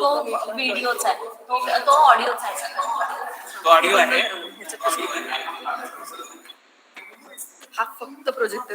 तो व्हिडिओचा आहे, तो ऑडिओचा आहे सगळा. तो ऑडिओ आहे. हा फक्त प्रोजेक्ट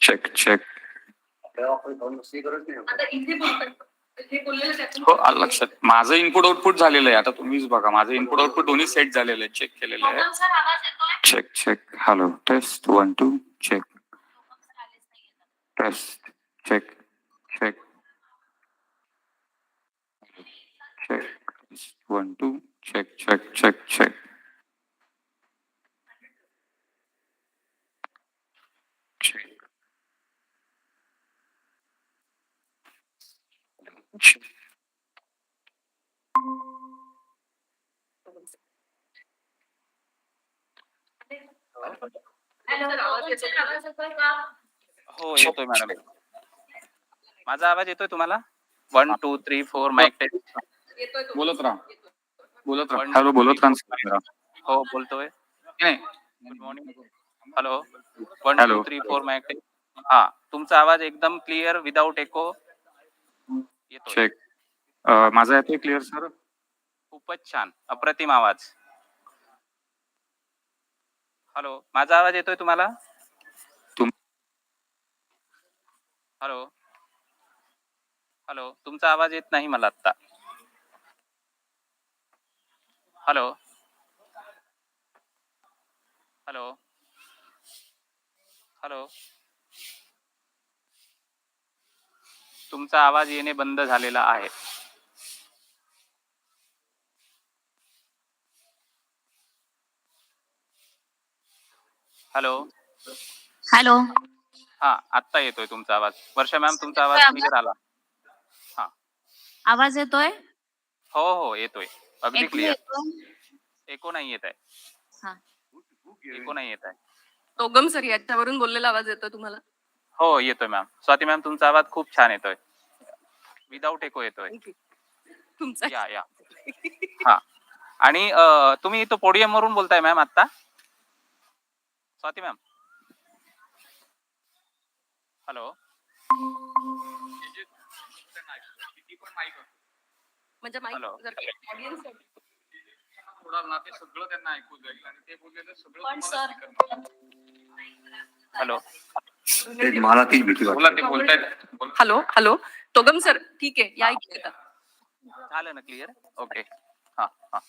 चेक चेक. हो आलं लक्षात. माझं इनपुट आउटपुट झालेलं आहे. आता तुम्हीच बघा, माझं इनपुट आउटपुट दोन्ही सेट झालेलं आहे, चेक केलेलं आहे. Check check. Hello test 1 2 check. Test check check check 1 2 check check check check. हो येतोय मॅडम. माझा आवाज येतोय तुम्हाला? 1 2 3 4 माईक टेस्ट. बोलत राहा बोलत राहा. हॅलो बोलत राहा. हो बोलतोय. Good morning. Hello 1 2 3 4 mic test. हा तुमचा आवाज एकदम क्लिअर विदाउट एको येतोय. चेक. माझा येतोय क्लिअर सर? खूपच छान, अप्रतिम आवाज. हॅलो माझा आवाज येतोय तुम्हाला? हॅलो हॅलो तुमचा आवाज येत नाही मला आता. हॅलो हॅलो हॅलो तुमचा आवाज येणे बंद झालेला आहे. Hello hello. हा आत्ता येतोय तुमचा आवाज. वर्षा मॅम तुमचा आवाज क्लिअर आला. हा आवाज येतोय? हो हो येतोय अगदी क्लिअर. एको नाही येत आहे. हा एको नाही येत आहे. तोगम सर याच्यावरून बोललेला आवाज येतो तुम्हाला? हो येतोय मॅम. स्वाती मॅम तुमचा आवाज खूप छान येतोय, विदाउट एको येतोय. तुमचा या या हा. आणि तुम्ही तो पोडियम वरून बोलताय मॅम आता? Swati ma'am hello. म्हणजे हॅलो. ऑडियन्स थोडा ना ते सगळं त्यांना ऐकू जाईल आणि ते बोललेलं सगळं पण सर हॅलो मला ती भीती बोला ते बोलतायत. हॅलो हॅलो तोगम सर ठीक आहे या इकडे आता. झालं ना क्लिअर? ओके. हा हा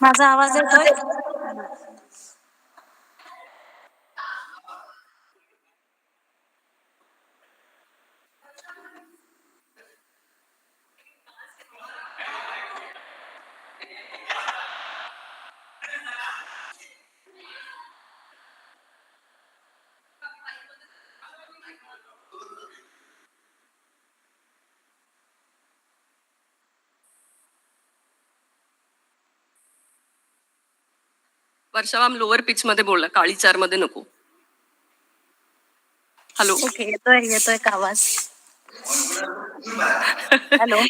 माझा आवाज येतोय? वर्षा मॅम लोअर पिच मध्ये बोला, काळी चार मध्ये नको. हॅलो. ओके, येतोय का आवाज? हॅलो.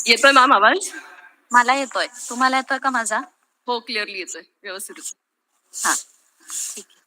येतोय मॅम आवाज? मला येतोय, तुम्हाला येतोय का माझा? हो, क्लिअरली येतोय, व्यवस्थित. हा, ठीक आहे.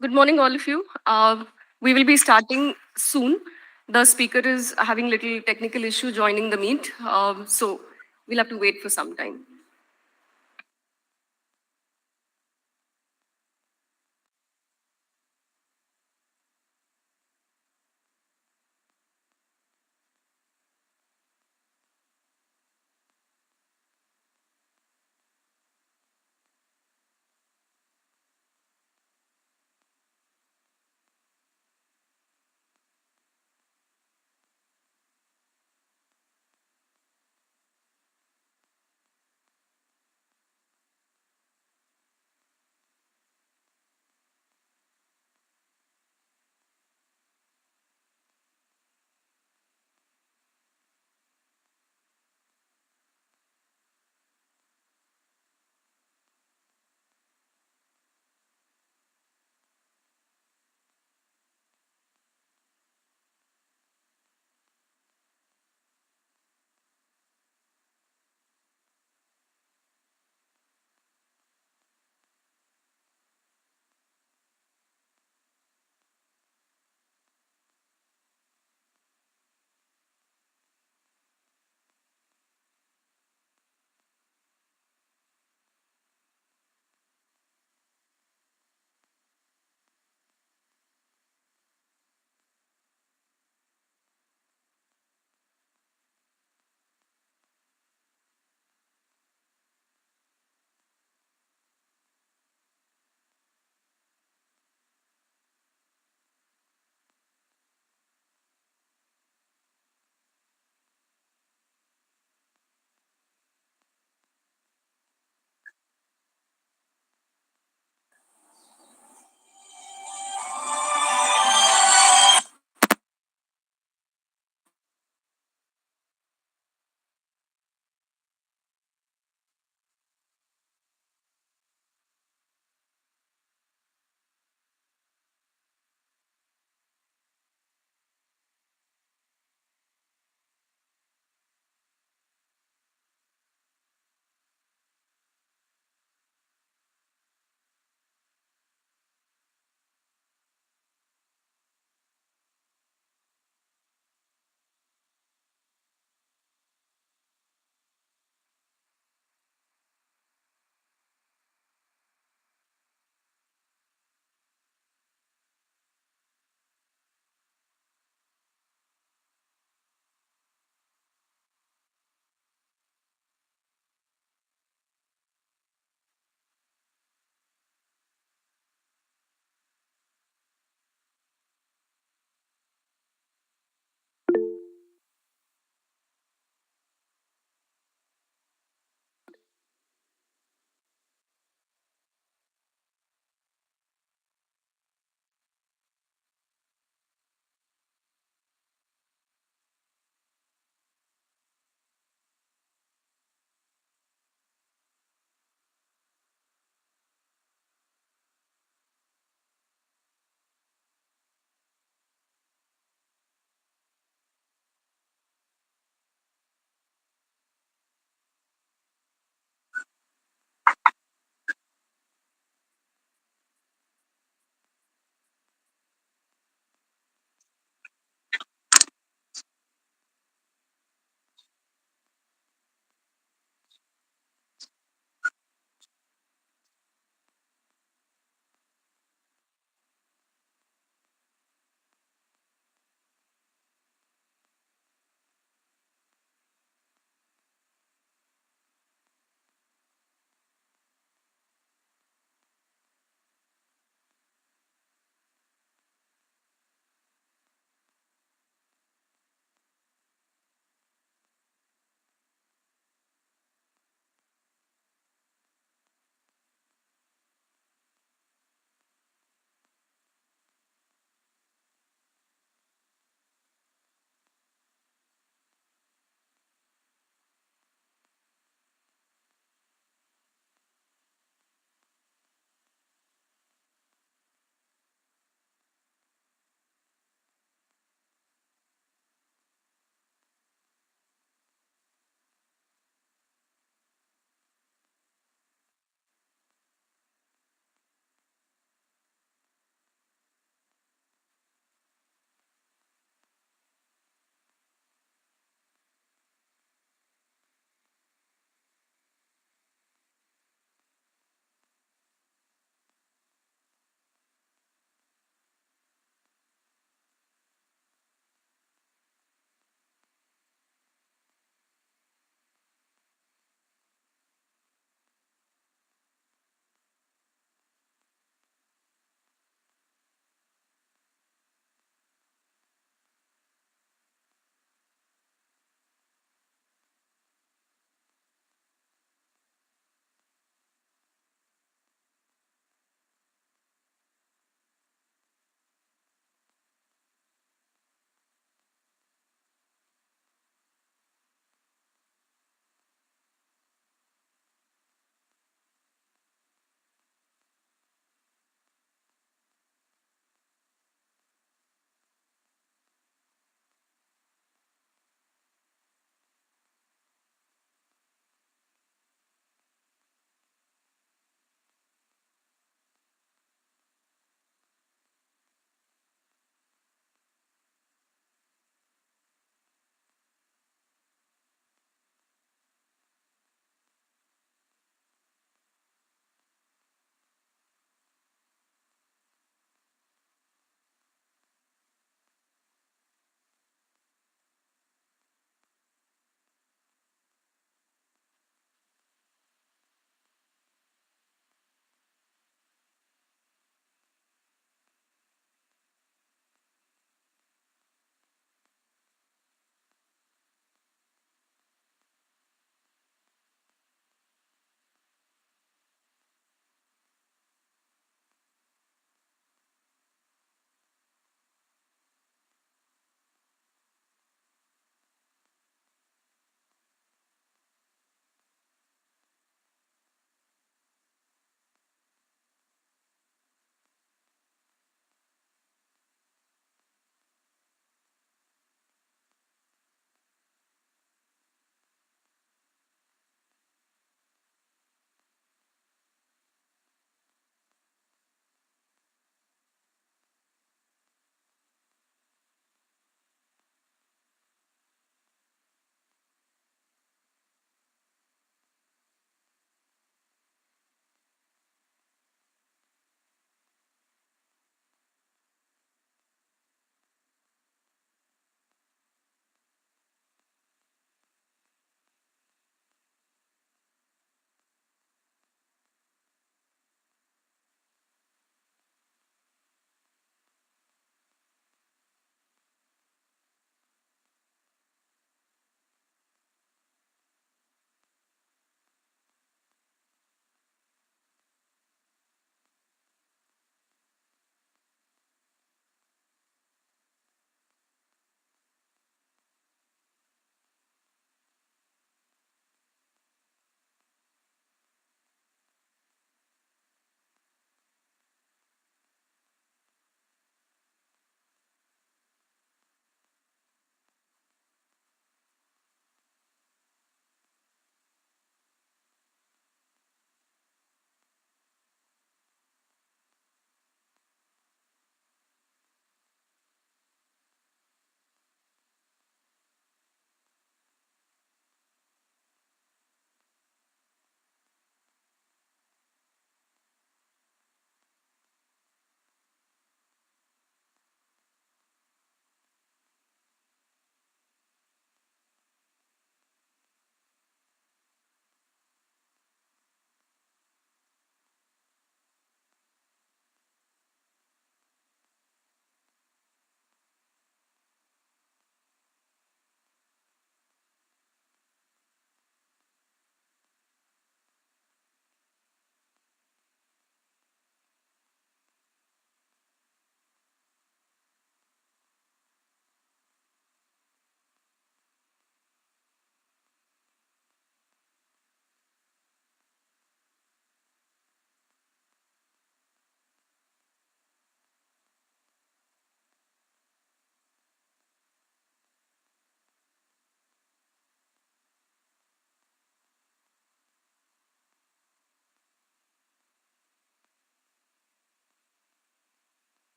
Good morning, all of you. We will be starting soon. The speaker is having little technical issue joining the meet, so we'll have to wait for some time.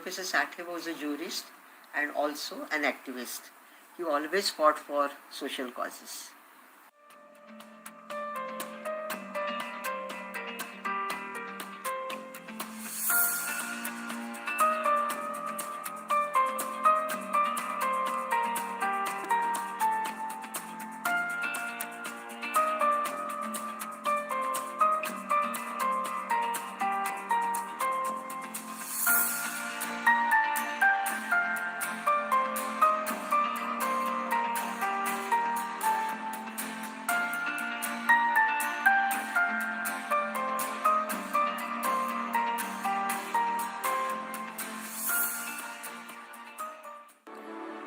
Professor Sathe was a jurist and also an activist. He always fought for social causes.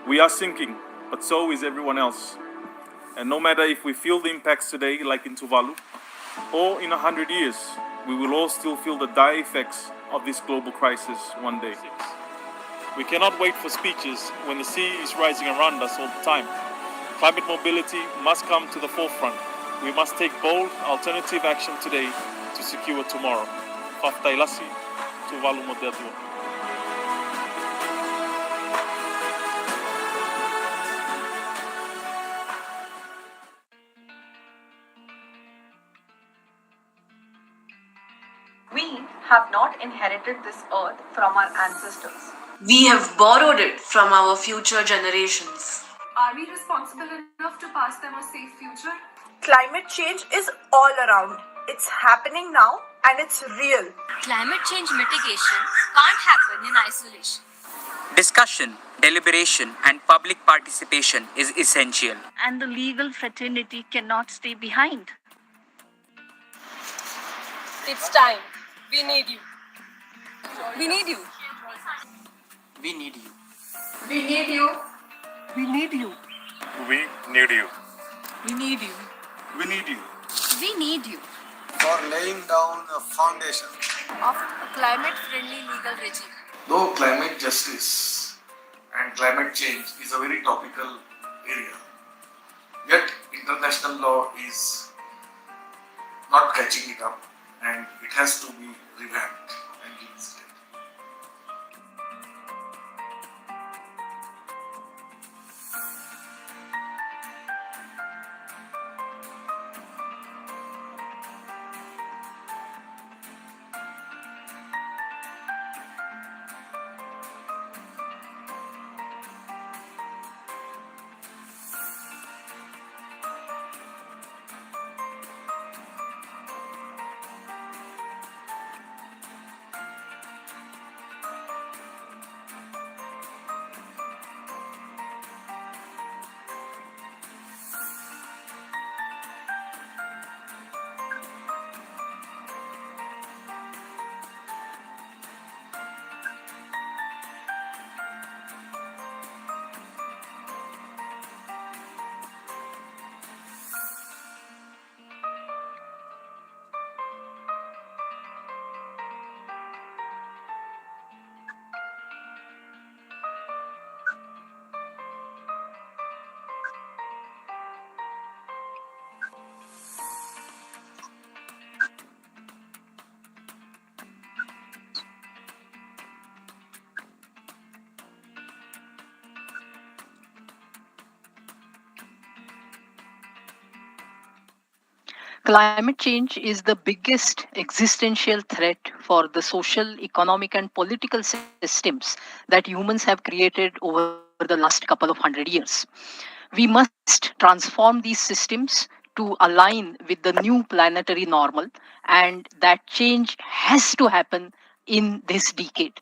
We are sinking, but so is everyone else. And no matter if we feel the impacts today, like in Tuvalu, or in 100 years, we will all still feel the dire effects of this global crisis one day. We cannot wait for speeches when the sea is rising around us all the time. Climate mobility must come to the forefront. We must take bold, alternative action today to secure tomorrow. Faftailasi, Tuvalu Modelo. We have not inherited this earth from our ancestors. We have borrowed it from our future generations. Are we responsible enough to pass them a safe future? Climate change is all around. It's happening now and it's real. Climate change mitigation can't happen in isolation. Discussion, deliberation, and public participation is essential. And the legal fraternity cannot stay behind. It's time. We need you. We need you. We need you. We need you. We need you. We need you. We need you. We need you. We need you. For laying down a foundation. Of a climate-friendly legal regime. Though climate justice and climate change is a very topical area, yet international law is not catching it up and it has to be revamped and revisited. Climate change is the biggest existential threat for the social, economic, and political systems that humans have created over the last couple of 100 years. We must transform these systems to align with the new planetary normal, and that change has to happen in this decade.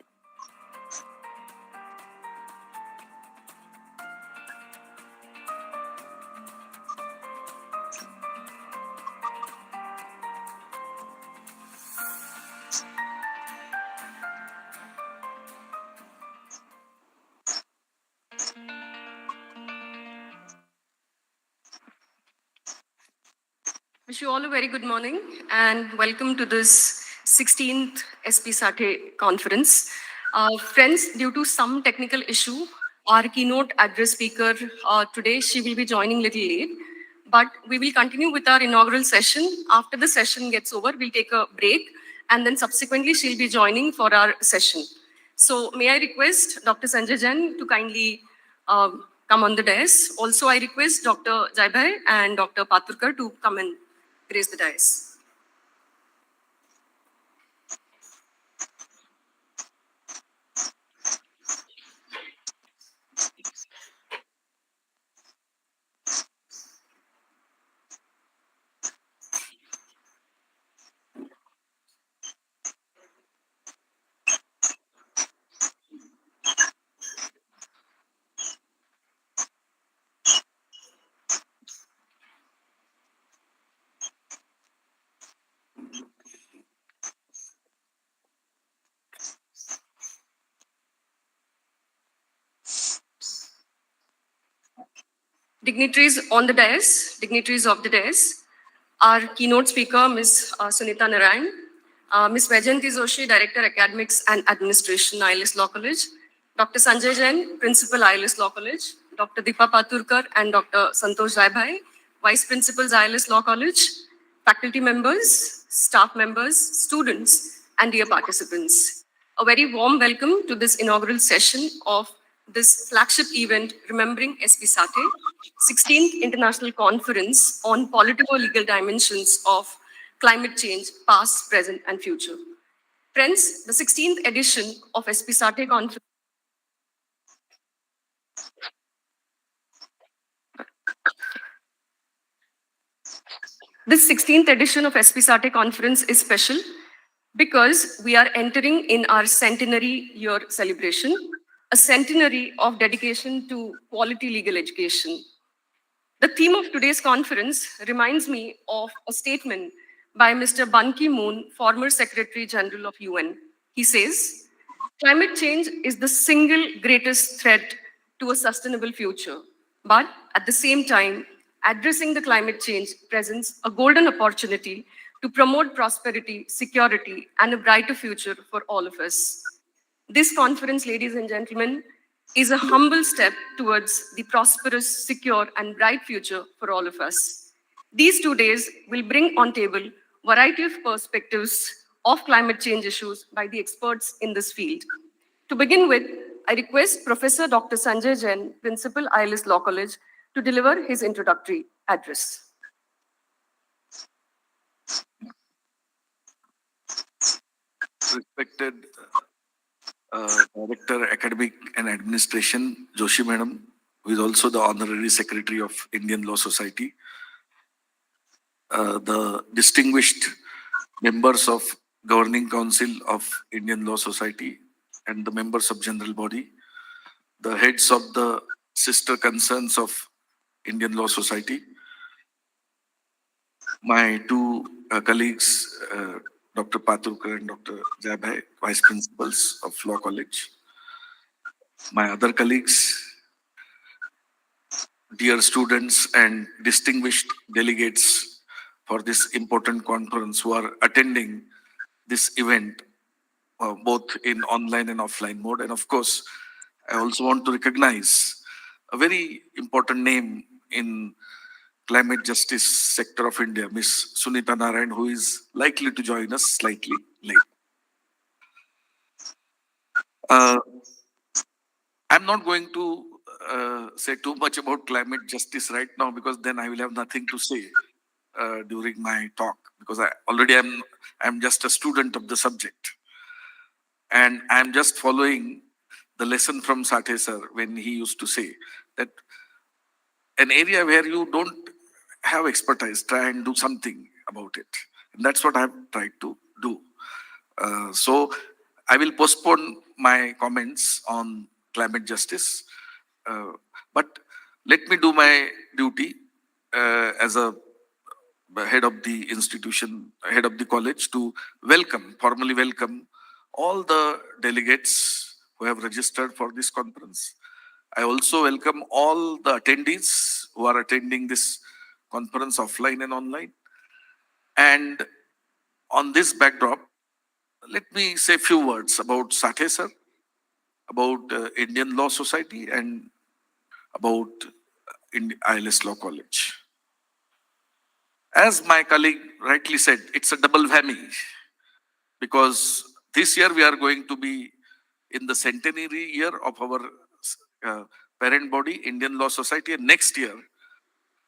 Wish you all a very good morning and welcome to this 16th SP Sathe conference. Friends, due to some technical issue, our keynote address speaker today, she will be joining a little late, but we will continue with our inaugural session. After the session gets over, we'll take a break and then subsequently she'll be joining for our session. So may I request Dr. Sanjay Jain to kindly come on the dais. Also, I request Dr. Jaibhai and Dr. Paturkar to come and grace the dais. Dignitaries on the dais, dignitaries of the dais, our keynote speaker, Ms. Sunita Narain, Ms. Vajanti Joshi, Director Academics and Administration, ILS Law College, Dr. Sanjay Jain, Principal, ILS Law College, Dr. Deepa Paturkar and Dr. Santosh Jaibhai, Vice Principals, ILS Law College, faculty members, staff members, students, and dear participants. A very warm welcome to this inaugural session of this flagship event, Remembering SP Sathe, 16th International Conference on Political-Legal Dimensions of Climate Change, Past, Present, and Future. Friends, the 16th edition of SP Sathe Conference This 16th edition of SP Sathe Conference is special because we are entering in our centenary year celebration, a centenary of dedication to quality legal education. The theme of today's conference reminds me of a statement by Mr. Ban Ki-moon, former Secretary General of UN. He says, climate change is the single greatest threat to a sustainable future. But at the same time, addressing the climate change presents a golden opportunity to promote prosperity, security, and a brighter future for all of us. This conference, ladies and gentlemen, is a humble step towards the prosperous, secure, and bright future for all of us. These 2 days will bring on table variety of perspectives of climate change issues by the experts in this field. To begin with, I request Professor Dr. Sanjay Jain, Principal, ILS Law College, to deliver his introductory address. Respected Director Academic and Administration, Joshi Madam, who is also the Honorary Secretary of Indian Law Society, the distinguished members of Governing Council of Indian Law Society and the members of General Body, the heads of the sister concerns of Indian Law Society, my two colleagues, Dr. Paturkar and Dr. Jaibhai, Vice Principals of Law College, my other colleagues, dear students and distinguished delegates for this important conference who are attending this event, both in online and offline mode. And of course, I also want to recognize a very important name in climate justice sector of India, Miss Sunita Narain, who is likely to join us slightly late. I'm not going to say too much about climate justice right now, because then I will have nothing to say during my talk, because I'm just a student of the subject. And I'm just following the lesson from Sathe sir when he used to say that an area where you don't have expertise, try and do something about it. And that's what I've tried to do. So I will postpone my comments on climate justice, but let me do my duty as a head of the institution, head of the college, to formally welcome all the delegates who have registered for this conference. I also welcome all the attendees who are attending this conference offline and online. And on this backdrop, let me say a few words about Sathe sir, about Indian Law Society, and about ILS Law College. As my colleague rightly said, it's a double whammy, because this year we are going to be in the centenary year of our parent body, Indian Law Society, and next year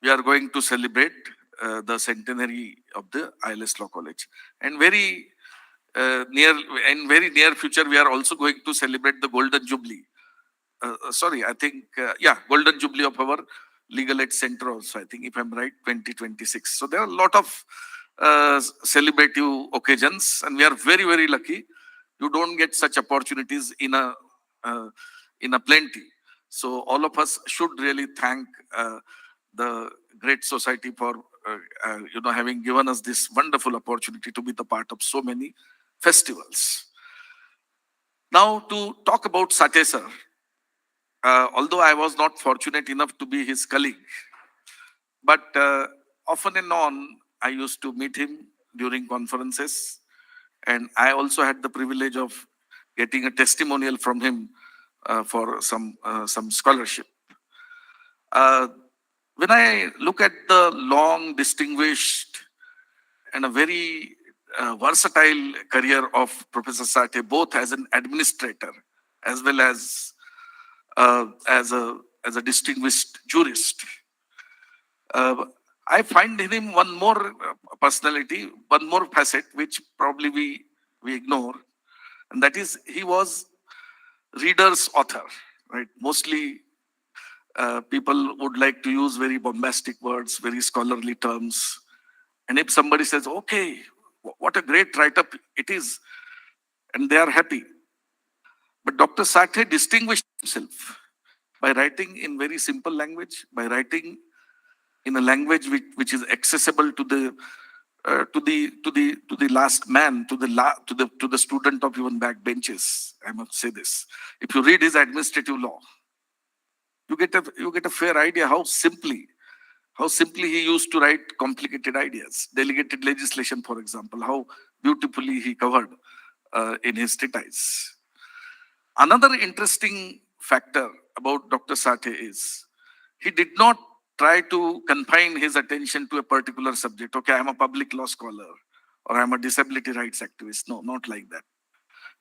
we are going to celebrate the centenary of the ILS Law College. And very near future, we are also going to celebrate the Golden Jubilee. Golden Jubilee of our Legal Aid Center also, I think, if I'm right, 2026. So there are a lot of celebrative occasions, and we are very, very lucky. You don't get such opportunities in a plenty. So all of us should really thank the great society for having given us this wonderful opportunity to be the part of so many festivals. Now, to talk about Sathe sir, although I was not fortunate enough to be his colleague, but often and on, I used to meet him during conferences, and I also had the privilege of getting a testimonial from him for some scholarship. When I look at the long, distinguished, and a very versatile career of Professor Sathe, both as an administrator as well as a distinguished jurist, I find in him one more personality, one more facet, which probably we ignore, and that is he was reader's author, right? Mostly people would like to use very bombastic words, very scholarly terms. And if somebody says, okay, what a great write-up it is, and they are happy. But Dr. Sathe distinguished himself by writing in very simple language, by writing in a language which is accessible to the last man, to the student of even back benches. I must say this: if you read his administrative law, you get a fair idea how simply he used to write complicated ideas. Delegated legislation, for example, how beautifully he covered in his treatise. Another interesting factor about Dr. Sathe is he did not try to confine his attention to a particular subject. Okay, I'm a public law scholar or I'm a disability rights activist. No, not like that.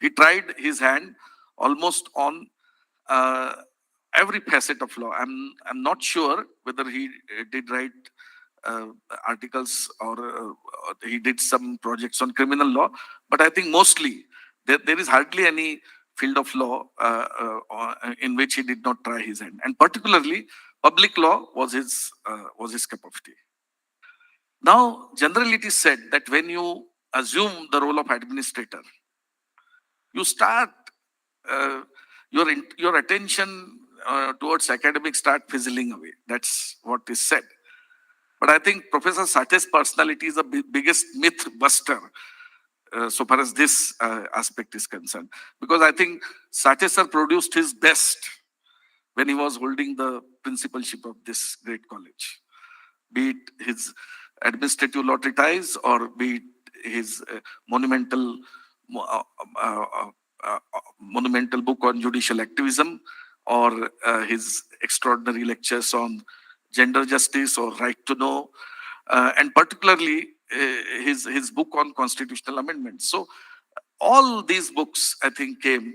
He tried his hand almost on every facet of law. I'm not sure whether he did write articles or he did some projects on criminal law, but I think mostly there is hardly any field of law in which he did not try his hand, and particularly public law was his cup of tea. Now, generally it is said that when you assume the role of administrator, you start your attention towards academics start fizzling away. That's what is said. But I think Professor Sathe's personality is the biggest myth buster so far as this aspect is concerned. Because I think Sathe sir produced his best when he was holding the principalship of this great college. Be it his administrative law treatise or be it his monumental book on judicial activism, or his extraordinary lectures on gender justice or right to know, and particularly his book on constitutional amendments. So all these books, I think, came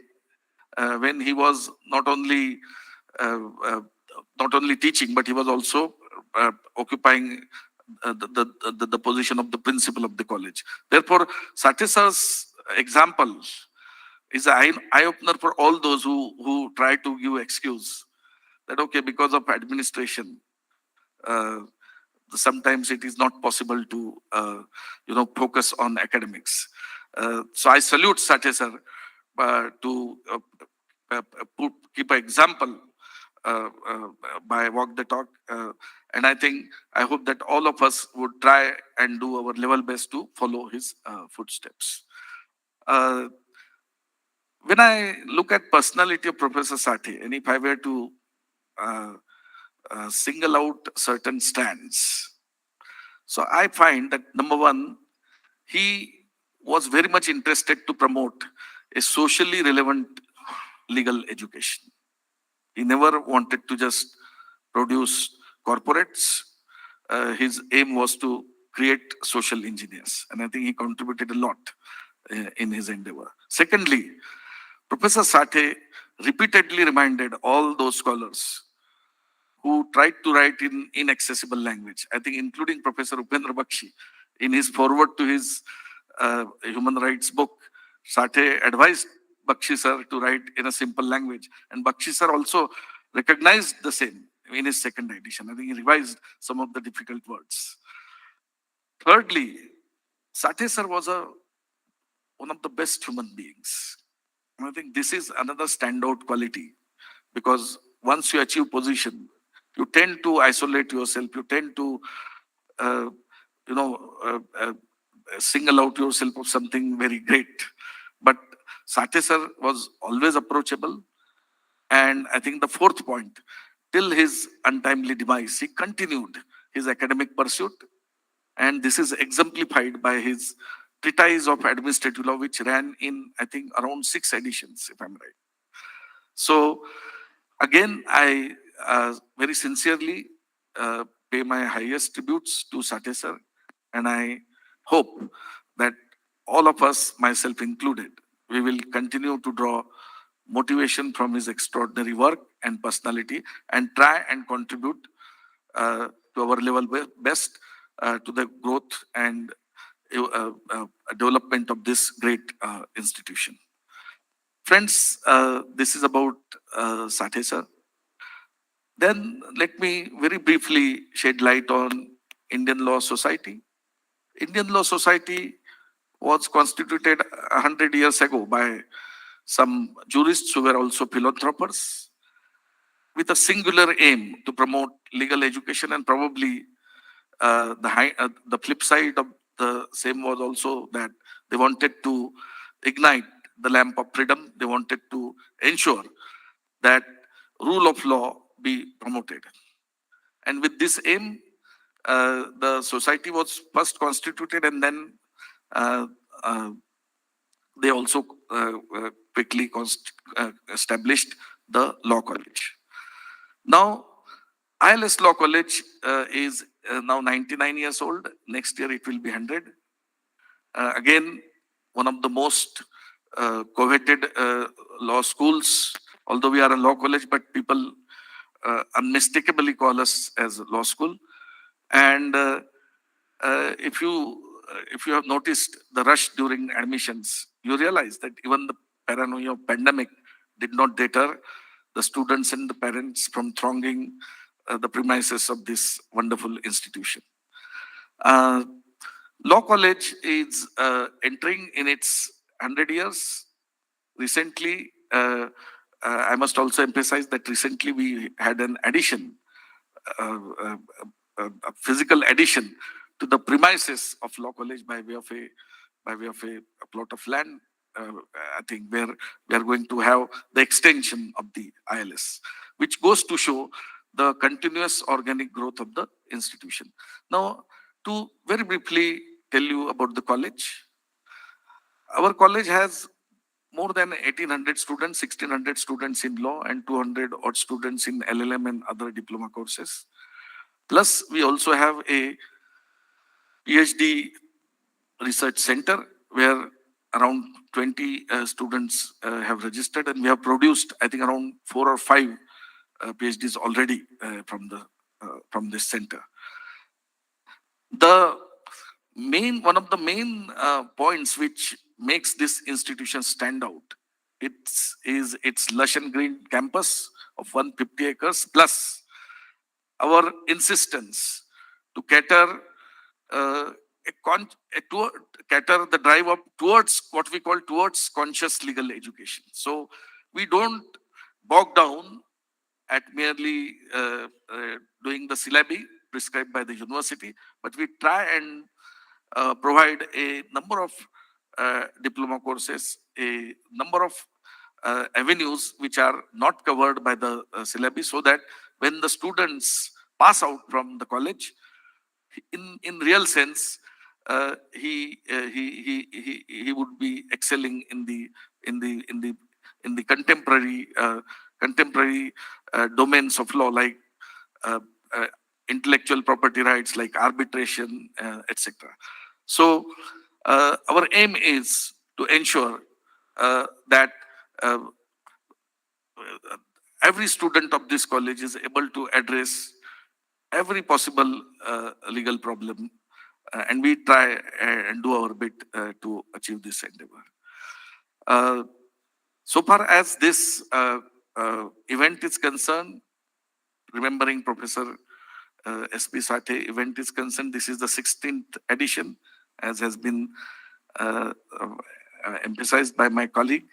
when he was not only teaching, but he was also occupying the position of the principal of the college. Therefore, Sathe sir's example is an eye-opener for all those who try to give excuse that, okay, because of administration, sometimes it is not possible to, focus on academics. So I salute Sathe sir to keep an example by walk the talk. And I hope that all of us would try and do our level best to follow his footsteps. When I look at personality of Professor Sathe, and if I were to single out certain strands, so I find that number one, he was very much interested to promote a socially relevant legal education. He never wanted to just produce corporates. His aim was to create social engineers, and I think he contributed a lot in his endeavor. Secondly, Professor Sathe repeatedly reminded all those scholars who tried to write in inaccessible language, I think including Professor Upendra Bakshi, in his foreword to his human rights book, Sathe advised Bakshi sir to write in a simple language, and Bakshi sir also recognized the same in his second edition. I think he revised some of the difficult words. Thirdly, Sathe sir was one of the best human beings. And I think this is another standout quality, because once you achieve position, you tend to isolate yourself, you tend to, uh, single out yourself of something very great. But Sathe sir was always approachable. And I think the fourth point, till his untimely demise, he continued his academic pursuit. And this is exemplified by his treatise of administrative law, which ran in, I think, around 6 editions, if I'm right. So, again, I very sincerely pay my highest tributes to Sathe sir, and I hope that all of us, myself included, we will continue to draw motivation from his extraordinary work and personality and try and contribute to our level best to the growth and development of this great institution. Friends, this is about Sathe sir. Then let me very briefly shed light on Indian Law Society. Indian Law Society was constituted 100 years ago by some jurists who were also philanthropers, with a singular aim to promote legal education, and probably the flip side of the same was also that they wanted to ignite the lamp of freedom. They wanted to ensure that rule of law be promoted. And with this aim, the society was first constituted, and then they also quickly established the law college. Now, ILS Law College is now 99 years old. Next year it will be 100. Again, one of the most coveted law schools, although we are a law college, but people unmistakably call us as a law school. And if you have noticed the rush during admissions, you realize that even the paranoia of pandemic did not deter the students and the parents from thronging the premises of this wonderful institution. Law College is entering in its 100 years. Recently, I must also emphasize that recently we had an addition, a physical addition to the premises of Law College by way of a plot of land. I think where we are going to have the extension of the ILS, which goes to show the continuous organic growth of the institution. Now, to very briefly tell you about the college. Our college has more than 1,800 students, 1,600 students in law, and 200 odd students in LLM and other diploma courses. Plus, we also have a PhD research center where around 20 students have registered, and we have produced, I think, around 4 or 5 PhDs already from this center. One of the main points which makes this institution stand out, is its lush and green campus of 150 acres, plus our insistence to cater cater the drive up towards what we call towards conscious legal education. So we don't bog down at merely doing the syllabi prescribed by the university, but we try and provide a number of diploma courses, a number of avenues which are not covered by the syllabi, so that when the students pass out from the college, in real sense, he would be excelling in the contemporary domains of law, like intellectual property rights, like arbitration, etc. So our aim is to ensure that uh, every student of this college is able to address every possible legal problem, and we try and do our bit to achieve this endeavor. So far as this event is concerned, remembering Professor S.P. Sathe event is concerned, this is the 16th edition, as has been emphasized by my colleague.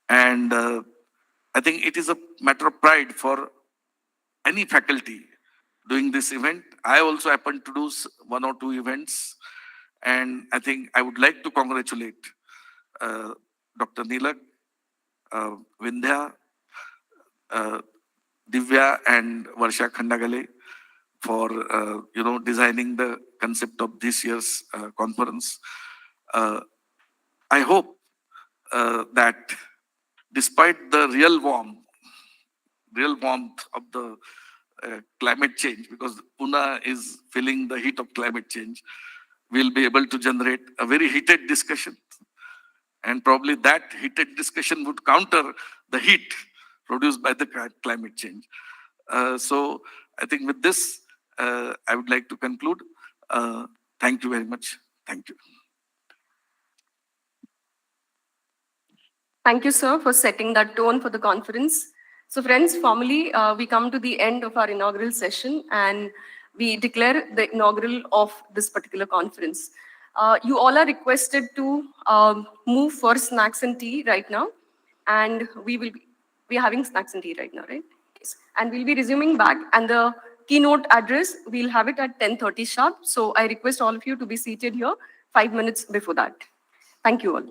And I think it is a matter of pride for any faculty doing this event. I also happen to do one or two events, and I think I would like to congratulate Dr. Nilak, Vindhya, Divya, and Varsha Khandagale for designing the concept of this year's conference. I hope that despite the real warmth of the climate change, because Pune is feeling the heat of climate change, we'll be able to generate a very heated discussion. And probably that heated discussion would counter the heat produced by the climate change. So I think with this, I would like to conclude. Thank you very much. Thank you. Thank you, sir, for setting that tone for the conference. So friends, formally, we come to the end of our inaugural session and we declare the inaugural of this particular conference. You all are requested to move for snacks and tea right now. And we are having snacks and tea right now, right? Yes. And we'll be resuming back, and the keynote address, we'll have it at 10:30 sharp. So I request all of you to be seated here 5 minutes before that. Thank you all.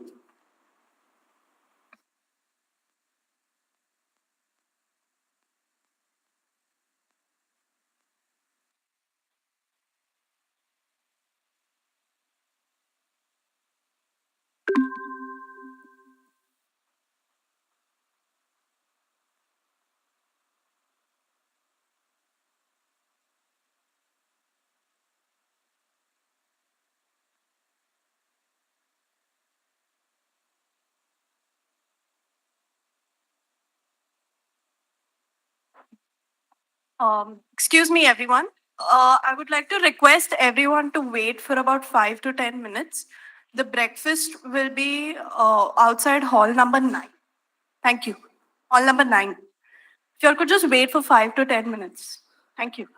Excuse me, everyone. I would like to request everyone to wait for about 5 to 10 minutes. The breakfast will be outside hall number 9. Thank you. Hall number 9. If you all could just wait for 5 to 10 minutes. Thank you.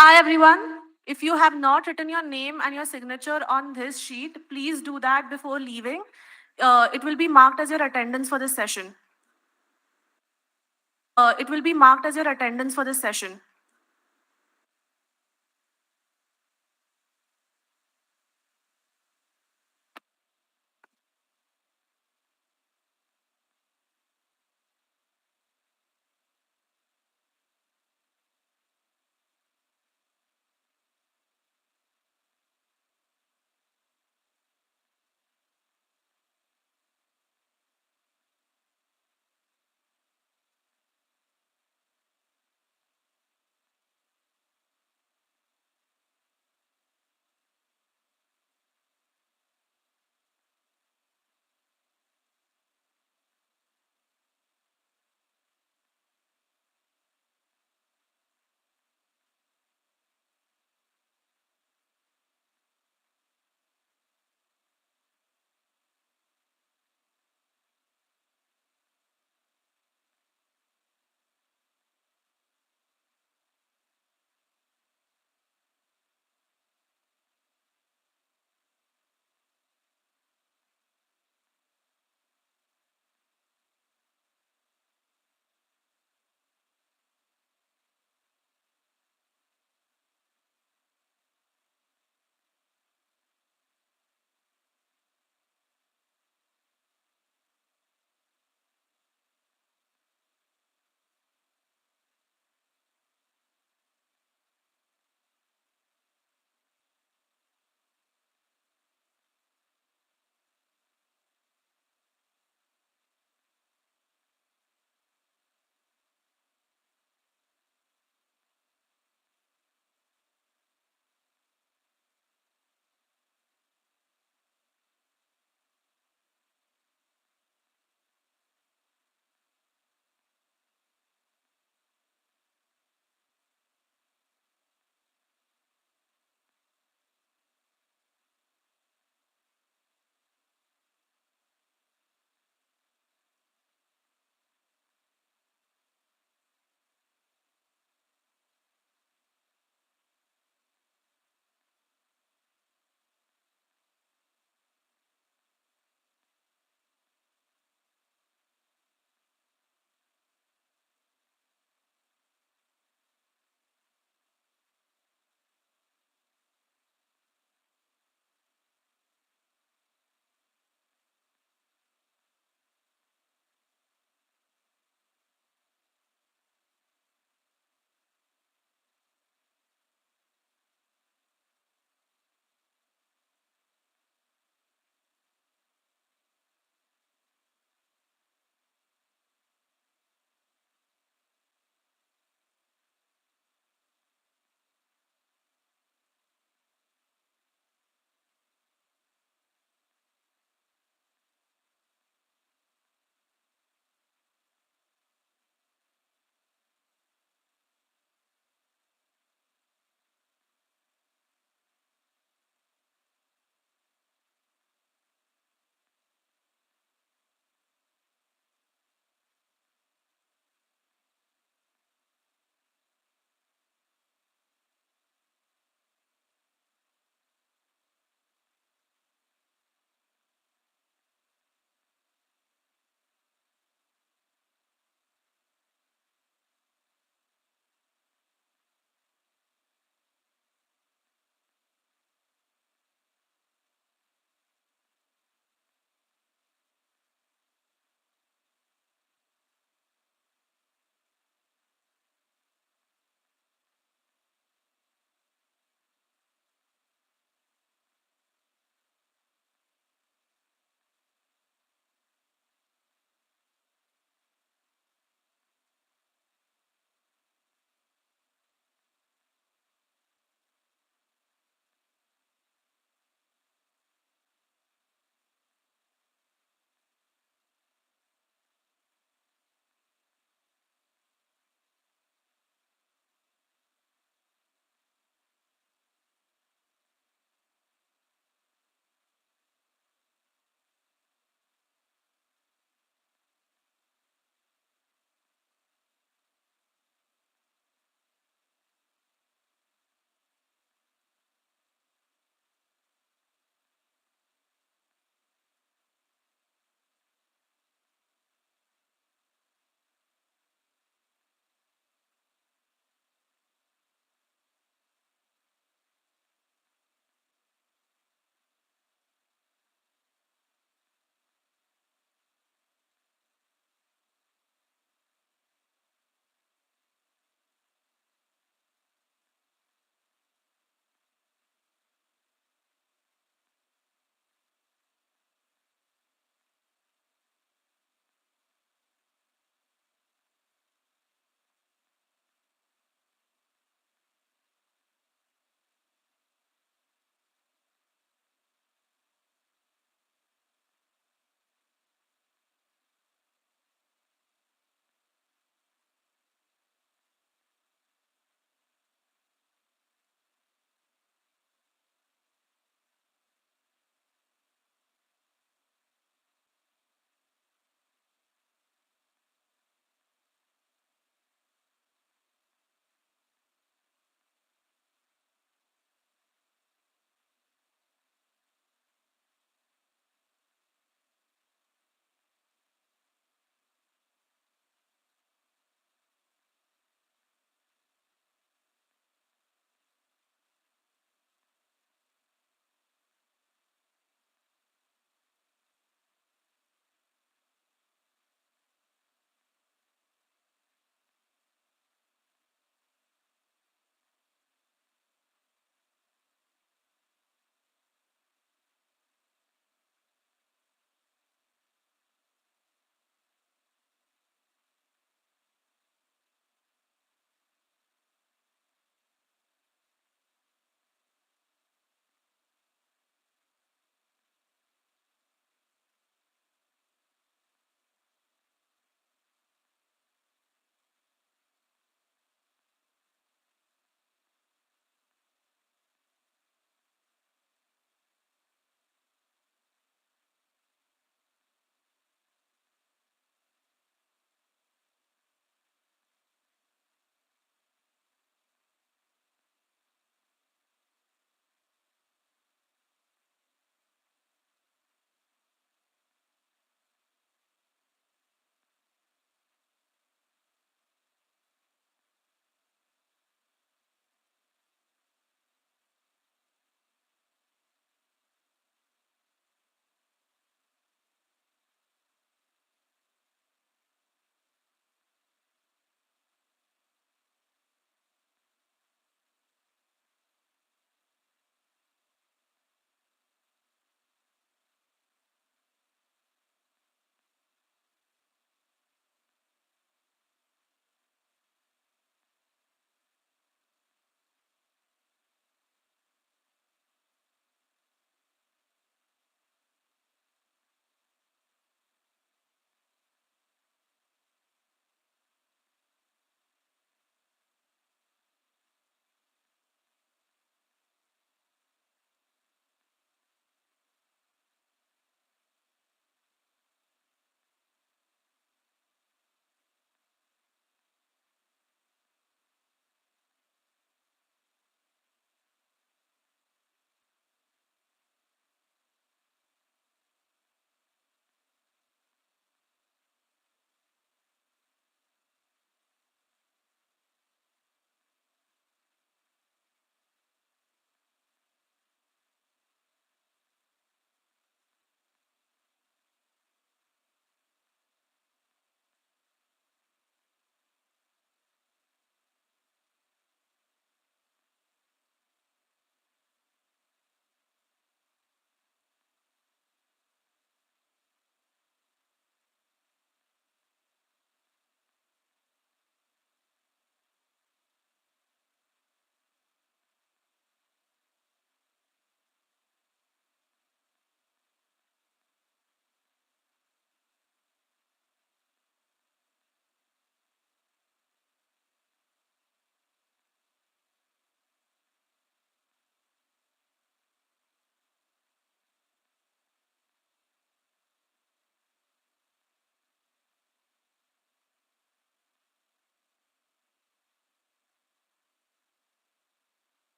Hi, everyone. If you have not written your name and your signature on this sheet, please do that before leaving. It will be marked as your attendance for this session. It will be marked as your attendance for this session.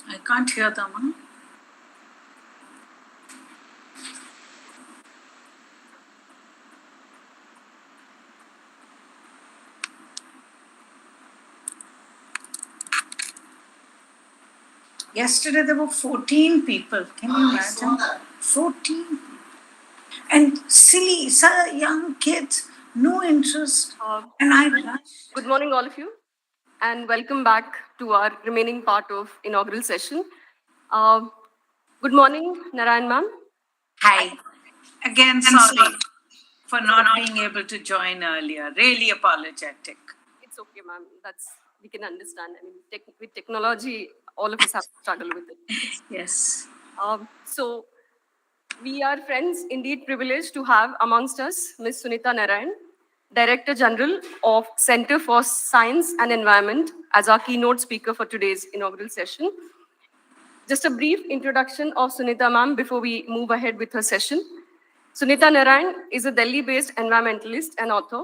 I can't hear them. Huh? Yesterday there were 14 people. Can you imagine? 14. And silly, young kids, no interest. And I rushed. Good morning, all of you, and welcome back to our remaining part of inaugural session. Good morning, Narain ma'am. Hi. Again, sorry for not being able to join earlier. Really apologetic. It's okay, ma'am. We can understand. I mean, with technology, all of us have to struggle with it. Yes. So we are friends, indeed privileged to have amongst us Ms. Sunita Narain, Director General of Center for Science and Environment, as our keynote speaker for today's inaugural session. Just a brief introduction of Sunita ma'am before we move ahead with her session. Sunita Narain is a Delhi-based environmentalist and author.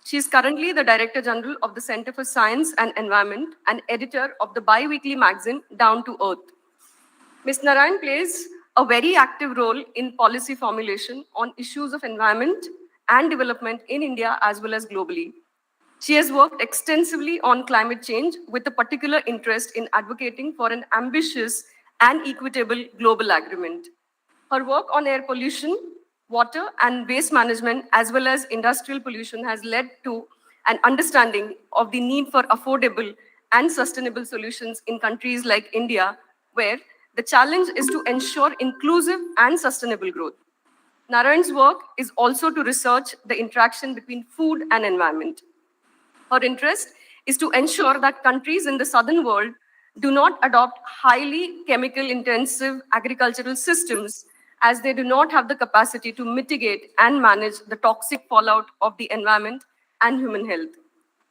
She is currently the Director General of the Center for Science and Environment and editor of the bi-weekly magazine Down to Earth. Ms. Narain plays a very active role in policy formulation on issues of environment and development in India as well as globally. She has worked extensively on climate change with a particular interest in advocating for an ambitious and equitable global agreement. Her work on air pollution, water and waste management, as well as industrial pollution, has led to an understanding of the need for affordable and sustainable solutions in countries like India, where the challenge is to ensure inclusive and sustainable growth. Narain's work is also to research the interaction between food and environment. Her interest is to ensure that countries in the southern world do not adopt highly chemical-intensive agricultural systems, as they do not have the capacity to mitigate and manage the toxic fallout of the environment and human health.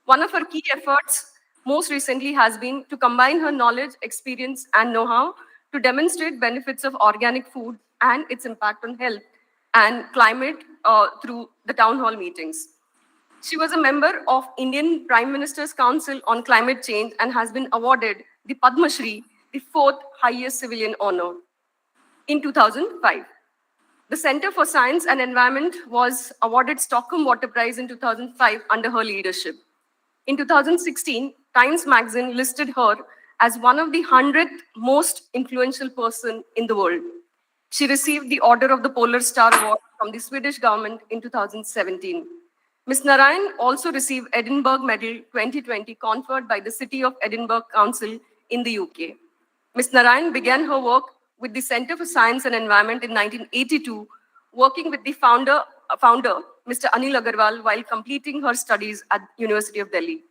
One of her key efforts most recently has been to combine her knowledge, experience, and know-how to demonstrate benefits of organic food and its impact on health and climate through the town hall meetings. She was a member of Indian Prime Minister's Council on Climate Change and has been awarded the Padma Shri, the fourth highest civilian honor, in 2005. The Center for Science and Environment was awarded Stockholm Water Prize in 2005 under her leadership. In 2016, Times Magazine listed her as one of the 100th most influential person in the world. She received the Order of the Polar Star Award from the Swedish government in 2017. Ms. Narain also received Edinburgh Medal 2020 conferred by the City of Edinburgh Council in the UK. Ms. Narain began her work with the Center for Science and Environment in 1982, working with the founder, Mr. Anil Agarwal, while completing her studies at University of Delhi.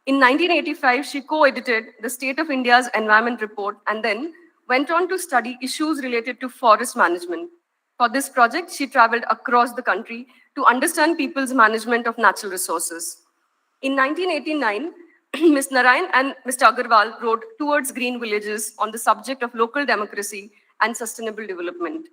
In 1985, she co-edited the State of India's Environment Report and then went on to study issues related to forest management. For this project, she traveled across the country to understand people's management of natural resources. In 1989, Ms. Narain and Mr. Agarwal wrote Towards Green Villages on the subject of local democracy and sustainable development.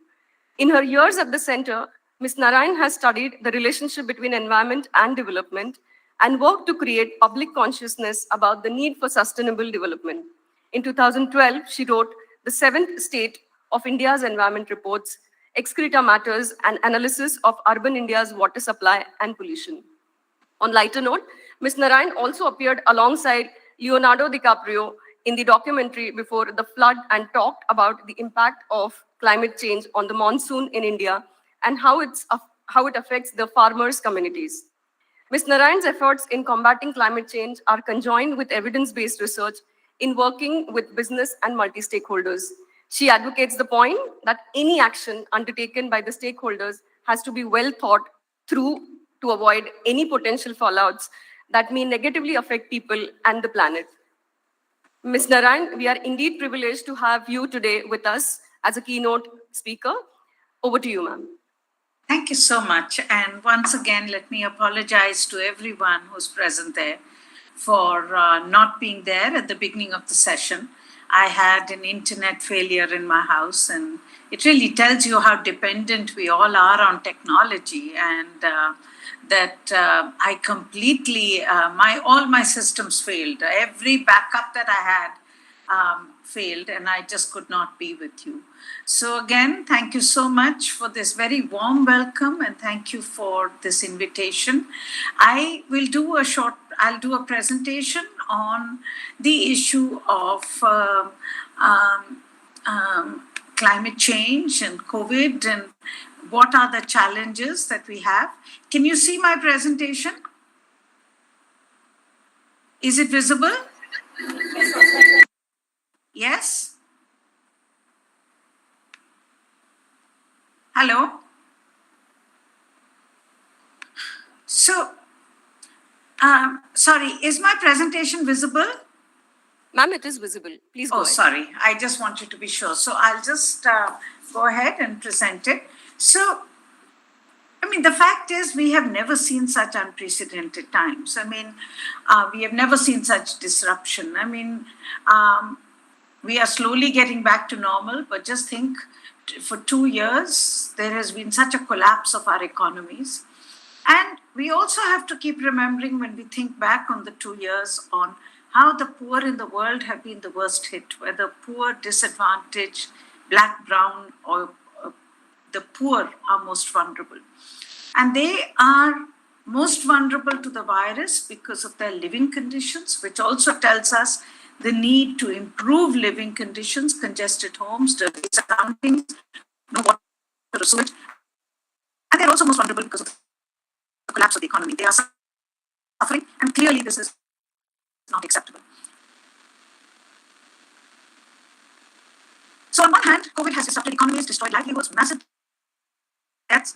In her years at the center, Ms. Narain has studied the relationship between environment and development and worked to create public consciousness about the need for sustainable development. In 2012, she wrote the 7th State of India's Environment Reports, Excreta Matters, and Analysis of Urban India's Water Supply and Pollution. On lighter note, Ms. Narain also appeared alongside Leonardo DiCaprio in the documentary Before the Flood and talked about the impact of climate change on the monsoon in India and how it affects the farmers' communities. Ms. Narain's efforts in combating climate change are conjoined with evidence-based research in working with business and multi-stakeholders. She advocates the point that any action undertaken by the stakeholders has to be well thought through to avoid any potential fallouts that may negatively affect people and the planet. Ms. Narain, we are indeed privileged to have you today with us as a keynote speaker. Over to you, ma'am. Thank you so much. And once again, let me apologize to everyone who's present there for not being there at the beginning of the session. I had an internet failure in my house, and it really tells you how dependent we all are on technology, and that I completely, all my systems failed. Every backup that I had failed, and I just could not be with you. So again, thank you so much for this very warm welcome, and thank you for this invitation. I'll do a presentation on the issue of climate change and COVID and what are the challenges that we have. Can you see my presentation? Is it visible? Yes? Hello? So, sorry, is my presentation visible? Ma'am, it is visible. Please go Oh, ahead. sorry. I just wanted to be sure. So I'll just go ahead and present it. So, I mean, the fact is we have never seen such unprecedented times. I mean, we have never seen such disruption. I mean, we are slowly getting back to normal, but just think for 2 years, there has been such a collapse of our economies. And we also have to keep remembering when we think back on the 2 years on how the poor in the world have been the worst hit, whether poor, disadvantaged, black, brown, or the poor are most vulnerable. And they are most vulnerable to the virus because of their living conditions, which also tells us the need to improve living conditions, congested homes, dirty surroundings, no water or sewage. And they're also most vulnerable because of the collapse of the economy. They are suffering, and clearly this is not acceptable. So on one hand, COVID has disrupted economies, destroyed livelihoods, massive deaths,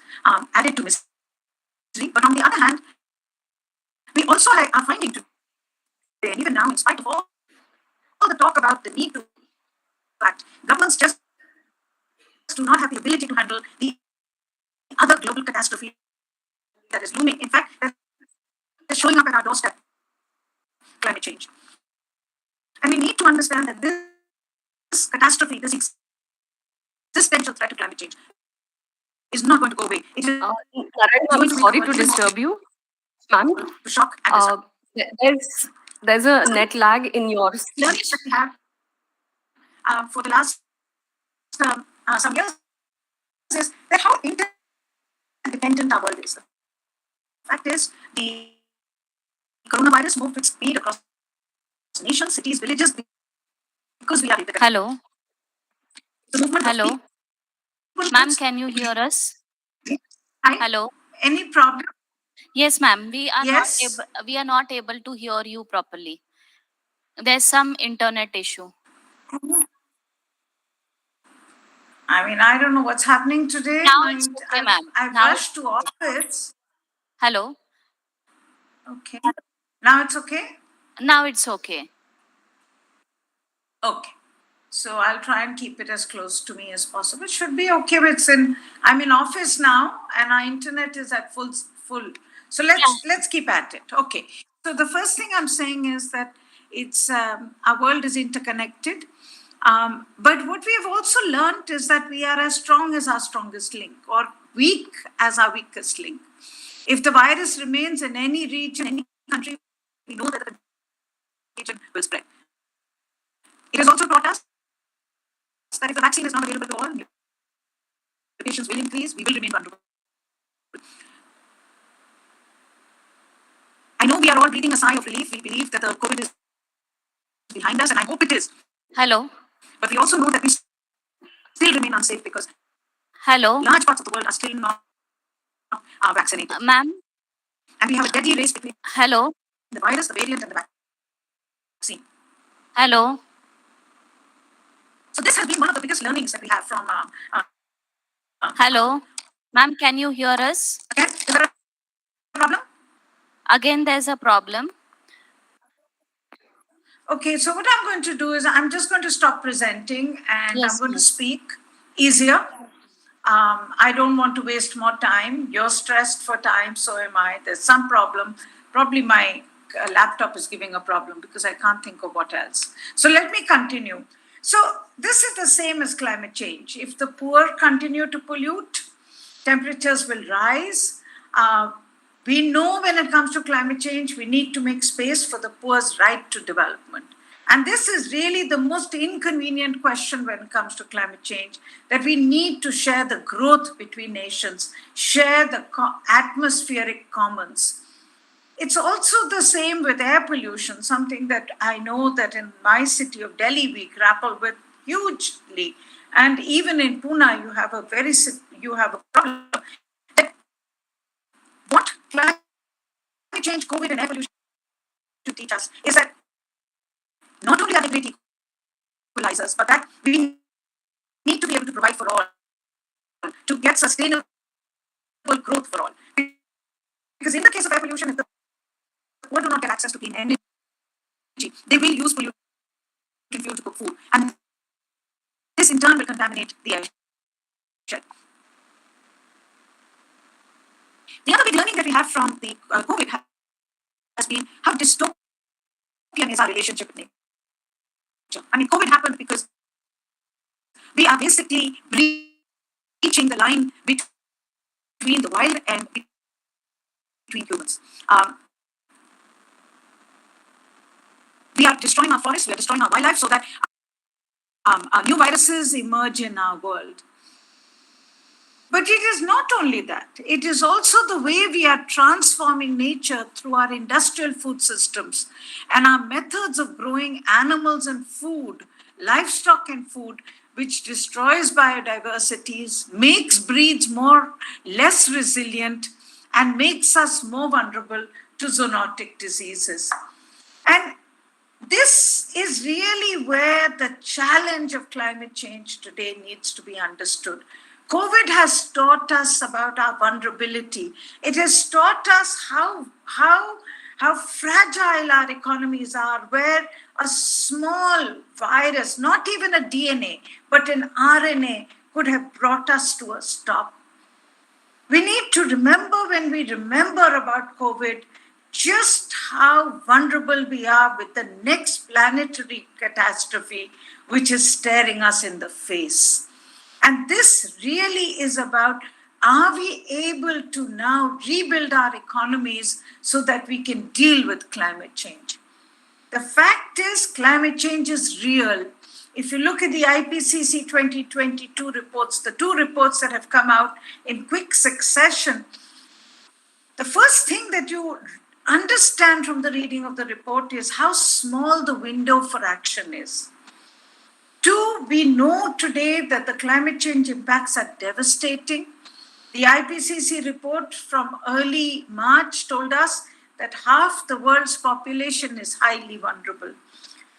added to misery. But on the other hand, we also are finding today, and even now, in spite of all the talk about the need to act, governments just do not have the ability to handle the other global catastrophe that is looming. In fact, they're showing up at our doorstep, climate change. And we need to understand that this catastrophe, this existential threat to climate change, is not going to go away. It is Narain, I'm sorry to disturb you. Ma'am, shock there's a net lag in yours. learnings that we have for the last some years is that how interdependent our world is. The fact is, the coronavirus moved with speed across nations, cities, villages, because we are interconnected. Hello. The movement of Hello. people Ma'am, can you hear us? Hi. Hello. Any problem? Yes, ma'am. Yes. We are not able to hear you properly. There's some internet issue. I mean, I don't know what's happening today. Now it's okay, ma'am. I've Now- rushed to office. Hello. Okay. Now it's okay? Now it's okay. Okay. So I'll try and keep it as close to me as possible. It should be okay. I'm in office now, and our internet is at full. So let's keep at it. Okay. So the first thing I'm saying is that it's our world is interconnected. But what we have also learned is that we are as strong as our strongest link, or weak as our weakest link. If the virus remains in any region, any country, we know that the region will spread. It has also taught us that if the vaccine is not available to all, mutations will increase, we will remain vulnerable. I know we are all breathing a sigh of relief. We believe that the COVID is behind us, and I hope it is. Hello. But we also know that we still remain unsafe because Hello. large parts of the world are still not vaccinated. Ma'am. And we have a deadly race between Hello. the virus, the variant, and the vaccine. Hello. So this has been one of the biggest learnings that we have from. Hello. Ma'am, can you hear us? Again, is there a problem? Again, there's a problem. Okay, so what I'm going to do is I'm just going to stop presenting, and Yes, I'm going to ma'am. speak easier. I don't want to waste more time. You're stressed for time, so am I. There's some problem. Probably my laptop is giving a problem because I can't think of what else. So let me continue. So this is the same as climate change. If the poor continue to pollute, temperatures will rise. We know when it comes to climate change, we need to make space for the poor's right to development. And this is really the most inconvenient question when it comes to climate change, that we need to share the growth between nations, share the atmospheric commons. It's also the same with air pollution, something that I know that in my city of Delhi we grapple with hugely. And even in Pune, you have a problem. What climate change, COVID, and air pollution to teach us is that not only are they great equalizers, but that we need to be able to provide for all, to get sustainable growth for all. Because in the case of air pollution, if the poor do not get access to clean energy, they will use pollutant fuel to cook food. And this in turn will contaminate the air. The other big learning that we have from the COVID has been how dystopian is our relationship with nature. I mean, COVID happened because we are basically breaching the line between the wild and between humans. We are destroying our forests, we are destroying our wildlife so that new viruses emerge in our world. But it is not only that, it is also the way we are transforming nature through our industrial food systems and our methods of growing animals and food, livestock and food, which destroys biodiversities, makes breeds less resilient, and makes us more vulnerable to zoonotic diseases. And this is really where the challenge of climate change today needs to be understood. COVID has taught us about our vulnerability. It has taught us how fragile our economies are, where a small virus, not even a DNA, but an RNA could have brought us to a stop. We need to remember, when we remember about COVID, just how vulnerable we are with the next planetary catastrophe, which is staring us in the face. And this really is about, are we able to now rebuild our economies so that we can deal with climate change? The fact is, climate change is real. If you look at the IPCC 2022 reports, the two reports that have come out in quick succession, the first thing that you understand from the reading of the report is how small the window for action is. Two, we know today that the climate change impacts are devastating. The IPCC report from early March told us that half the world's population is highly vulnerable.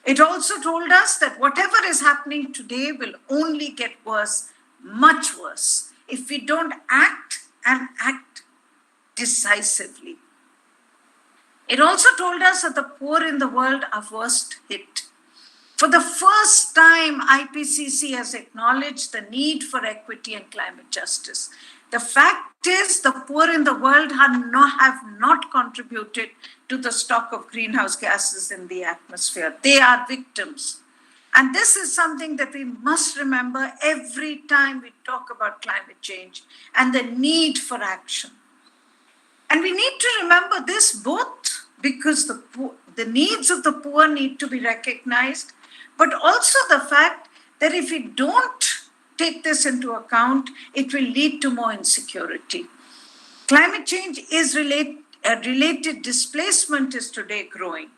It also told us that whatever is happening today will only get worse, much worse, if we don't act and act decisively. It also told us that the poor in the world are worst hit. For the first time, IPCC has acknowledged the need for equity and climate justice. The fact is, the poor in the world have not contributed to the stock of greenhouse gases in the atmosphere. They are victims. And this is something that we must remember every time we talk about climate change and the need for action. And we need to remember this both because the needs of the poor need to be recognized, but also the fact that if we don't take this into account, it will lead to more insecurity. Climate change is related displacement is today growing.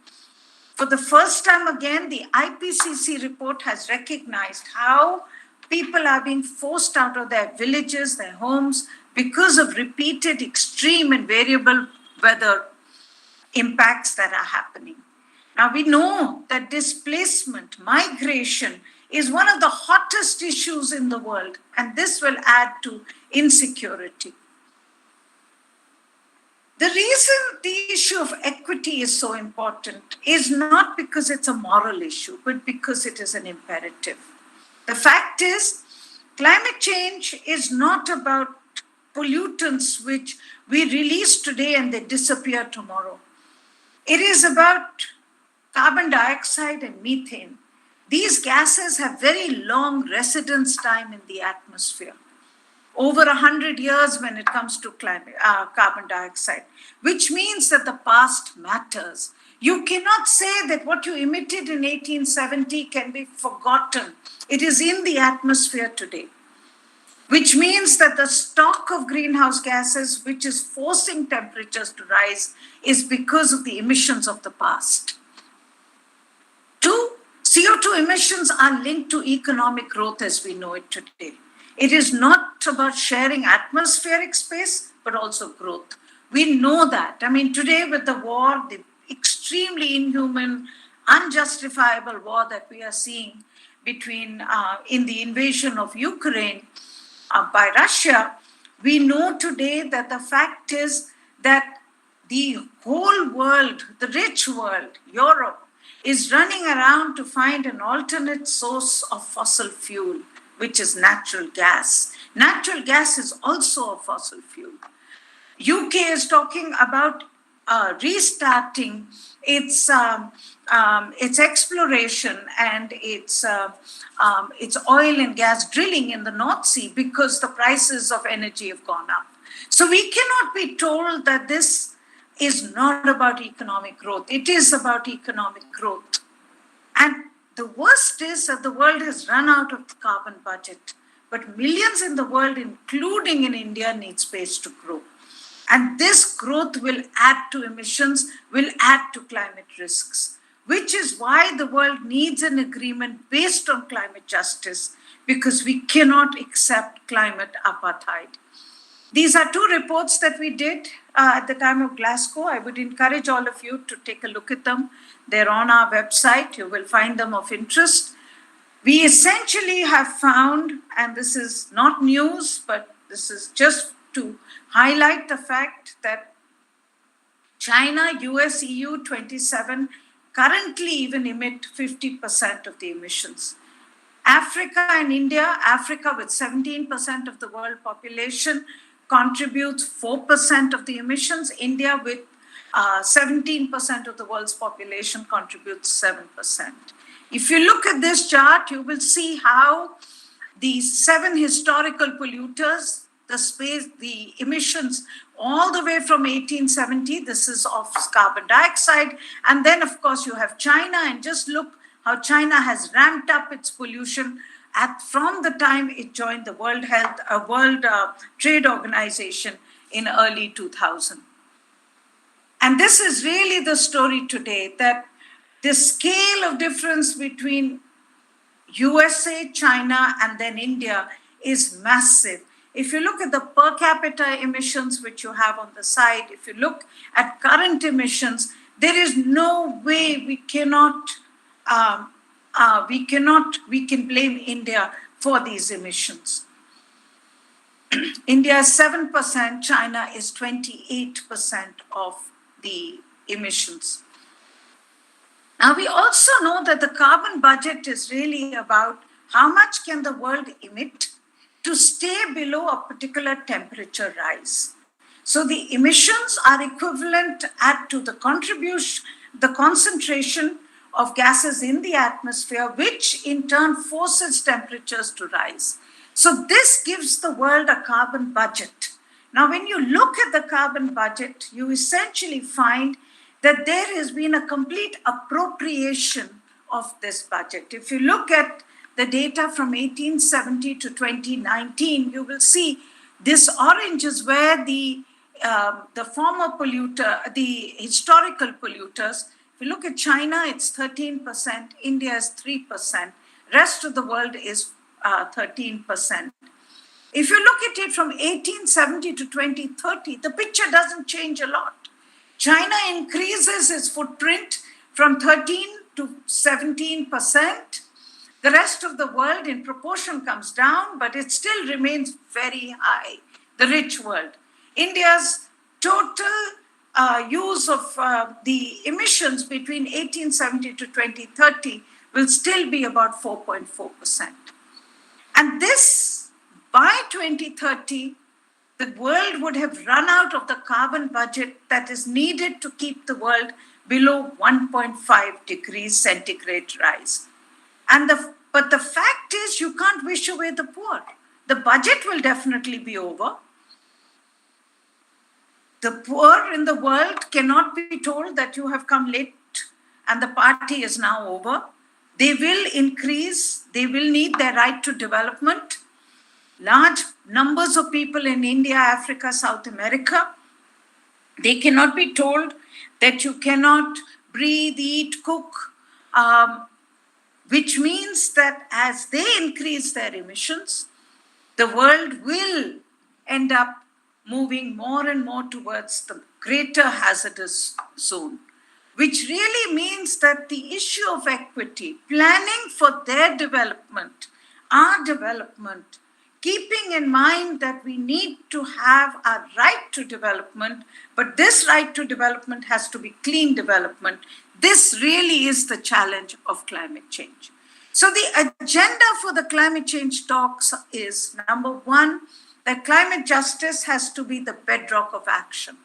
For the first time again, the IPCC report has recognized how people are being forced out of their villages, their homes, because of repeated extreme and variable weather impacts that are happening. Now, we know that displacement, migration, is one of the hottest issues in the world, and this will add to insecurity. The reason the issue of equity is so important is not because it's a moral issue, but because it is an imperative. The fact is, climate change is not about pollutants which we release today and they disappear tomorrow. It is about carbon dioxide and methane. These gases have very long residence time in the atmosphere, over 100 years when it comes to carbon dioxide, which means that the past matters. You cannot say that what you emitted in 1870 can be forgotten. It is in the atmosphere today, which means that the stock of greenhouse gases, which is forcing temperatures to rise, is because of the emissions of the past. Two, CO2 emissions are linked to economic growth as we know it today. It is not about sharing atmospheric space, but also growth. We know that. I mean, today with the war, the extremely inhuman, unjustifiable war that we are seeing between in the invasion of Ukraine by Russia, we know today that the fact is that the whole world, the rich world, Europe, is running around to find an alternate source of fossil fuel, which is natural gas. Natural gas is also a fossil fuel. UK is talking about restarting its exploration and its oil and gas drilling in the North Sea because the prices of energy have gone up. So we cannot be told that this is not about economic growth. It is about economic growth. And the worst is that the world has run out of the carbon budget, but millions in the world, including in India, need space to grow. And this growth will add to emissions, will add to climate risks, which is why the world needs an agreement based on climate justice, because we cannot accept climate apartheid. These are two reports that we did at the time of Glasgow. I would encourage all of you to take a look at them. They're on our website. You will find them of interest. We essentially have found, and this is not news, but this is just to highlight the fact that China, US, EU 27 currently even emit 50% of the emissions. Africa and India, Africa with 17% of the world population contributes 4% of the emissions. India with 17% of the world's population contributes 7%. If you look at this chart, you will see how the 7 historical polluters, the emissions all the way from 1870, this is of carbon dioxide. And then, of course, you have China, and just look how China has ramped up its pollution from the time it joined the World Trade Organization in early 2000. And this is really the story today, that the scale of difference between USA, China, and then India is massive. If you look at the per capita emissions, which you have on the side, if you look at current emissions, there is no way we can blame India for these emissions. India is 7%, China is 28% of the emissions. Now, we also know that the carbon budget is really about how much can the world emit to stay below a particular temperature rise. So the emissions are equivalent to the contribution, the concentration of gases in the atmosphere, which in turn forces temperatures to rise. So this gives the world a carbon budget. Now, when you look at the carbon budget, you essentially find that there has been a complete appropriation of this budget. If you look at the data from 1870 to 2019, you will see this orange is where the former polluter, the historical polluters. If you look at China, it's 13%, India is 3%, rest of the world is 13%. If you look at it from 1870 to 2030, the picture doesn't change a lot. China increases its footprint from 13 to 17%. The rest of the world in proportion comes down, but it still remains very high, the rich world. India's total use of the emissions between 1870 to 2030 will still be about 4.4%. And this, by 2030, the world would have run out of the carbon budget that is needed to keep the world below 1.5 degrees centigrade rise. But the fact is, you can't wish away the poor. The budget will definitely be over. The poor in the world cannot be told that you have come late and the party is now over. They will increase, they will need their right to development. Large numbers of people in India, Africa, South America, they cannot be told that you cannot breathe, eat, cook, which means that as they increase their emissions, the world will end up moving more and more towards the greater hazardous zone, which really means that the issue of equity, planning for their development, our development, keeping in mind that we need to have a right to development, but this right to development has to be clean development. This really is the challenge of climate change. So the agenda for the climate change talks is, number one, that climate justice has to be the bedrock of action.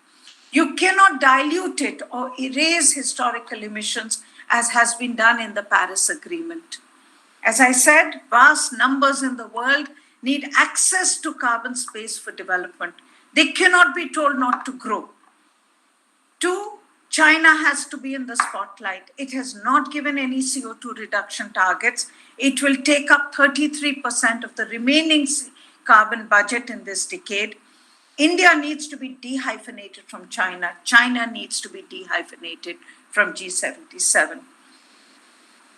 You cannot dilute it or erase historical emissions as has been done in the Paris Agreement. As I said, vast numbers in the world need access to carbon space for development. They cannot be told not to grow. Two, China has to be in the spotlight. It has not given any CO2 reduction targets. It will take up 33% of the remaining carbon budget in this decade. India needs to be dehyphenated from China. China needs to be dehyphenated from G77.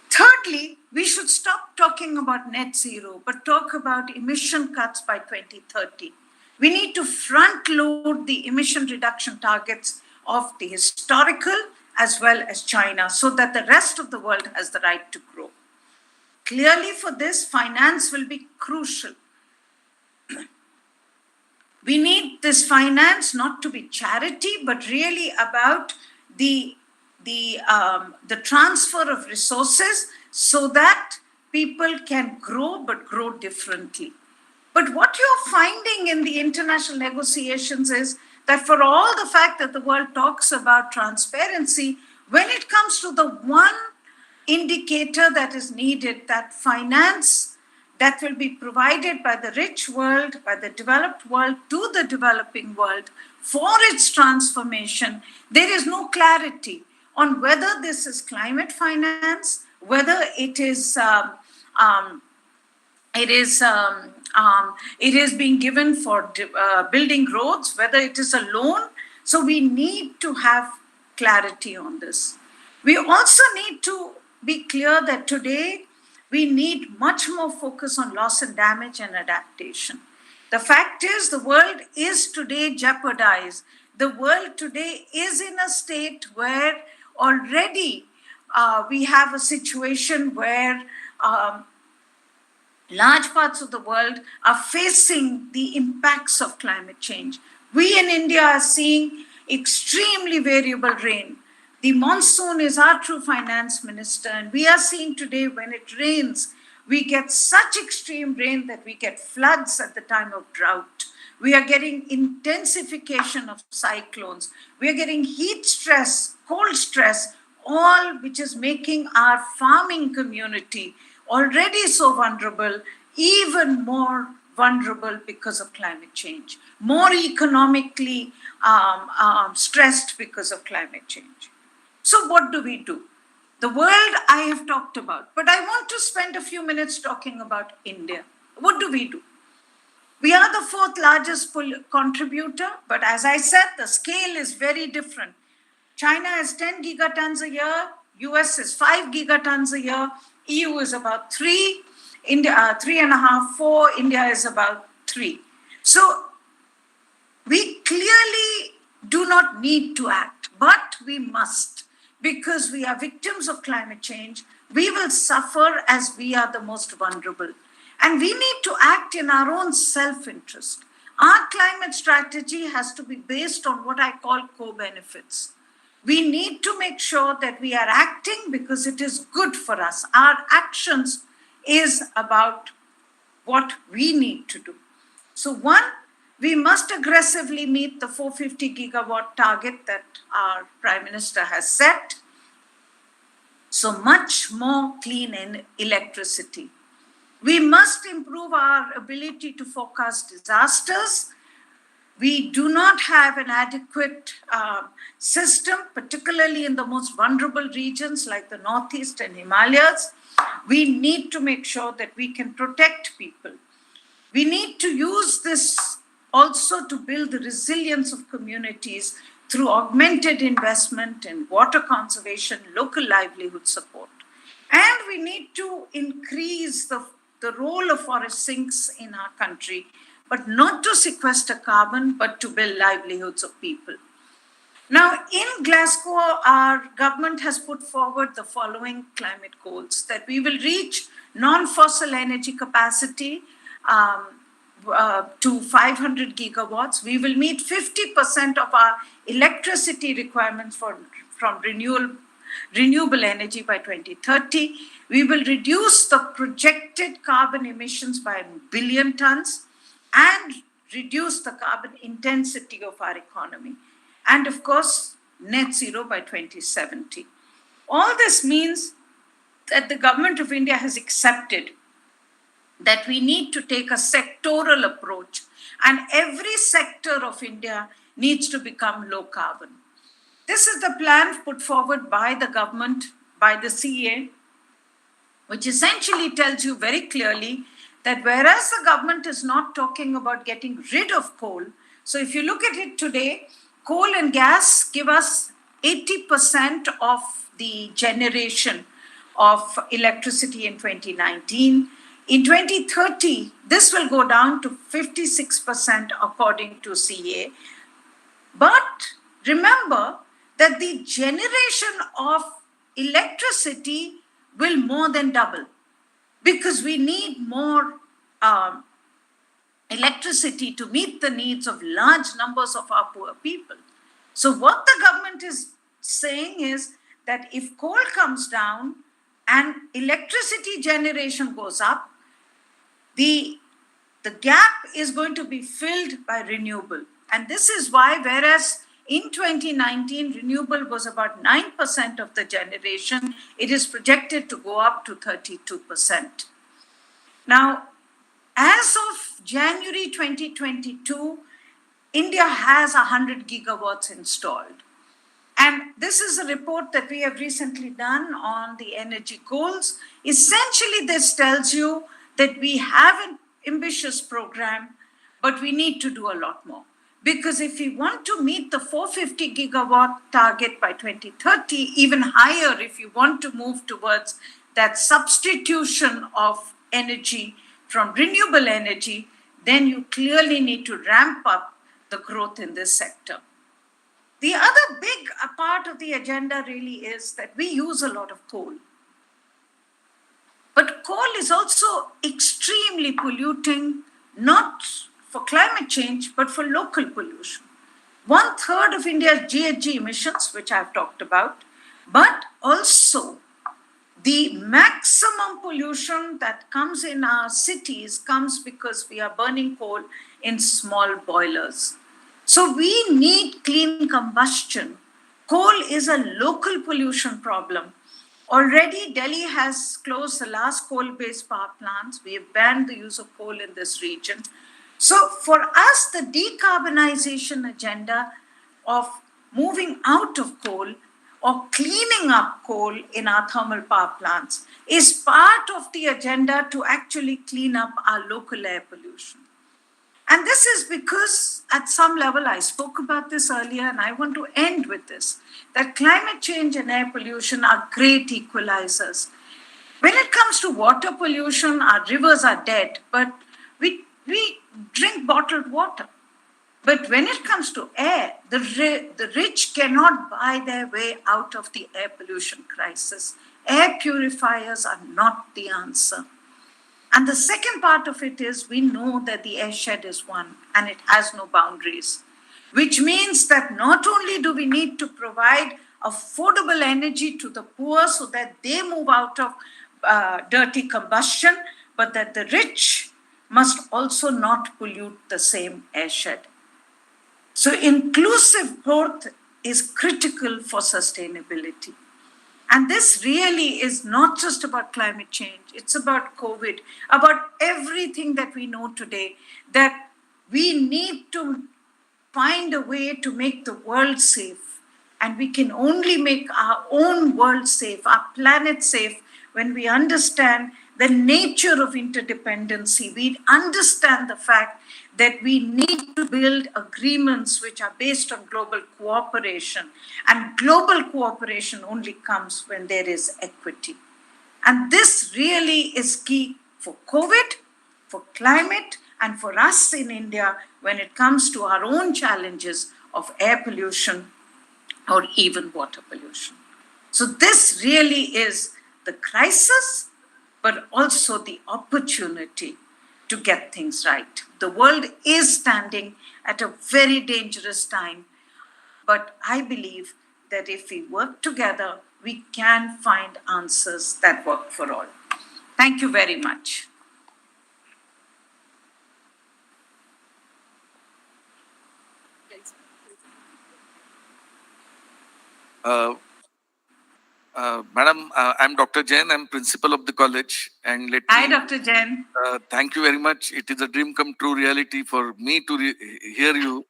Thirdly, we should stop talking about net zero, but talk about emission cuts by 2030. We need to front load the emission reduction targets of the historical as well as China so that the rest of the world has the right to grow. Clearly for this, finance will be crucial. We need this finance not to be charity, but really about the transfer of resources so that people can grow, but grow differently. But what you're finding in the international negotiations is that for all the fact that the world talks about transparency, when it comes to the one indicator that is needed, that finance that will be provided by the rich world, by the developed world to the developing world for its transformation, there is no clarity on whether this is climate finance, whether it is being given for building roads, whether it is a loan. So we need to have clarity on this. We also need to be clear that today we need much more focus on loss and damage and adaptation. The fact is the world is today jeopardized. The world today is in a state where already we have a situation where large parts of the world are facing the impacts of climate change. We in India are seeing extremely variable rain. The monsoon is our true finance minister, and we are seeing today when it rains, we get such extreme rain that we get floods at the time of drought. We are getting intensification of cyclones. We are getting heat stress, cold stress, all which is making our farming community already so vulnerable, even more vulnerable because of climate change, more economically stressed because of climate change. So what do we do? The world I have talked about, but I want to spend a few minutes talking about India. What do we do? We are the fourth largest contributor, but as I said, the scale is very different. China is 10 gigatons a year, US is 5 gigatons a year, EU is about 3, India 3.5, 4, India is about 3. So we clearly do not need to act, but we must, because we are victims of climate change. We will suffer as we are the most vulnerable. And we need to act in our own self-interest. Our climate strategy has to be based on what I call co-benefits. We need to make sure that we are acting because it is good for us. Our actions is about what we need to do. So one, we must aggressively meet the 450 gigawatt target that our Prime Minister has set. So much more clean electricity. We must improve our ability to forecast disasters. We do not have an adequate system, particularly in the most vulnerable regions like the Northeast and Himalayas. We need to make sure that we can protect people. We need to use this also to build the resilience of communities through augmented investment in water conservation, local livelihood support. And we need to increase the role of forest sinks in our country, but not to sequester carbon, but to build livelihoods of people. Now, in Glasgow, our government has put forward the following climate goals: that we will reach non-fossil energy capacity to 500 gigawatts. We will meet 50% of our electricity requirements from renewable energy by 2030. We will reduce the projected carbon emissions by 1 billion tons and reduce the carbon intensity of our economy. And of course, net zero by 2070. All this means that the government of India has accepted that we need to take a sectoral approach, and every sector of India needs to become low carbon. This is the plan put forward by the government, by the CA, which essentially tells you very clearly that whereas the government is not talking about getting rid of coal, so if you look at it today, coal and gas give us 80% of the generation of electricity in 2019. In 2030, this will go down to 56% according to CA. But remember that the generation of electricity will more than double because we need more electricity to meet the needs of large numbers of our poor people. So what the government is saying is that if coal comes down and electricity generation goes up, the gap is going to be filled by renewable. And this is why, whereas in 2019, renewable was about 9% of the generation, it is projected to go up to 32%. Now, as of January 2022, India has 100 gigawatts installed. And this is a report that we have recently done on the energy goals. Essentially, this tells you that we have an ambitious program, but we need to do a lot more. Because if we want to meet the 450 gigawatt target by 2030, even higher if you want to move towards that substitution of energy from renewable energy, then you clearly need to ramp up the growth in this sector. The other big part of the agenda really is that we use a lot of coal. But coal is also extremely polluting, not for climate change, but for local pollution. 1/3 of India's GHG emissions, which I've talked about, but also the maximum pollution that comes in our cities comes because we are burning coal in small boilers. So we need clean combustion. Coal is a local pollution problem. Already, Delhi has closed the last coal-based power plants. We have banned the use of coal in this region. So for us, the decarbonization agenda of moving out of coal or cleaning up coal in our thermal power plants is part of the agenda to actually clean up our local air pollution. And this is because at some level, I spoke about this earlier, and I want to end with this, that climate change and air pollution are great equalizers. When it comes to water pollution, our rivers are dead, but we drink bottled water. But when it comes to air, the rich cannot buy their way out of the air pollution crisis. Air purifiers are not the answer. And the second part of it is we know that the airshed is one and it has no boundaries, which means that not only do we need to provide affordable energy to the poor so that they move out of dirty combustion, but that the rich must also not pollute the same airshed. So inclusive growth is critical for sustainability. And this really is not just about climate change, it's about COVID, about everything that we know today, that we need to find a way to make the world safe. And we can only make our own world safe, our planet safe, when we understand the nature of interdependency. We understand the fact that we need to build agreements which are based on global cooperation. And global cooperation only comes when there is equity. And this really is key for COVID, for climate, and for us in India when it comes to our own challenges of air pollution or even water pollution. So this really is the crisis, but also the opportunity to get things right. The world is standing at a very dangerous time, but I believe that if we work together, we can find answers that work for all. Thank you very much. Madam, I'm Dr. Jain. I'm principal of the college. And Hi, Dr. Jain. Thank you very much. It is a dream come true reality for me to hear you.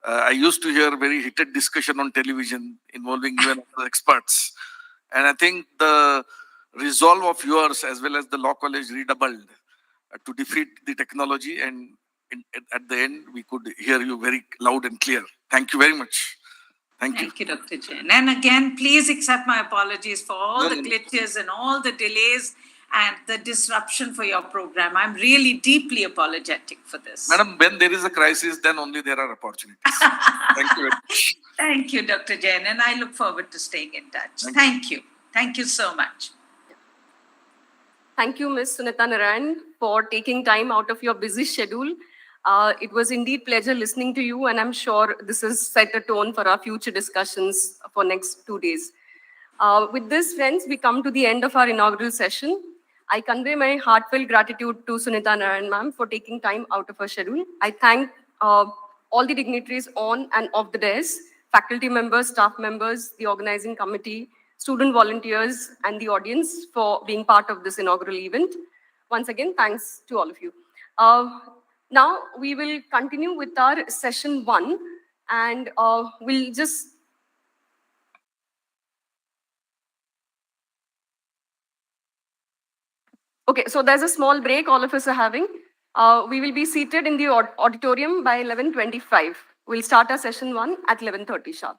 I used to hear very heated discussion on television involving you and other experts. And I think the resolve of yours as well as the law college redoubled to defeat the technology. And at the end, we could hear you very loud and clear. Thank you very much. Thank you. Thank you, Dr. Jain. And again, please accept my apologies for all the glitches and all the delays and the disruption for your program. I'm really deeply apologetic for this. Madam, when there is a crisis, then only there are opportunities. Thank you very much. Thank you, Dr. Jain. And I look forward to staying in touch. Thank you. Thank you so much. Thank you, Ms. Sunita Narain, for taking time out of your busy schedule. It was indeed pleasure listening to you, and I'm sure this has set a tone for our future discussions for next 2 days. With this, friends, we come to the end of our inaugural session. I convey my heartfelt gratitude to Sunita Narain ma'am for taking time out of her schedule. I thank all the dignitaries on and off the dais, faculty members, staff members, the organizing committee, student volunteers, and the audience for being part of this inaugural event. Once again, thanks to all of you. Now, we will continue with our session 1, and we'll just... Okay, so there's a small break all of us are having. We will be seated in the auditorium by 11:25. We'll start our session 1 at 11:30 sharp.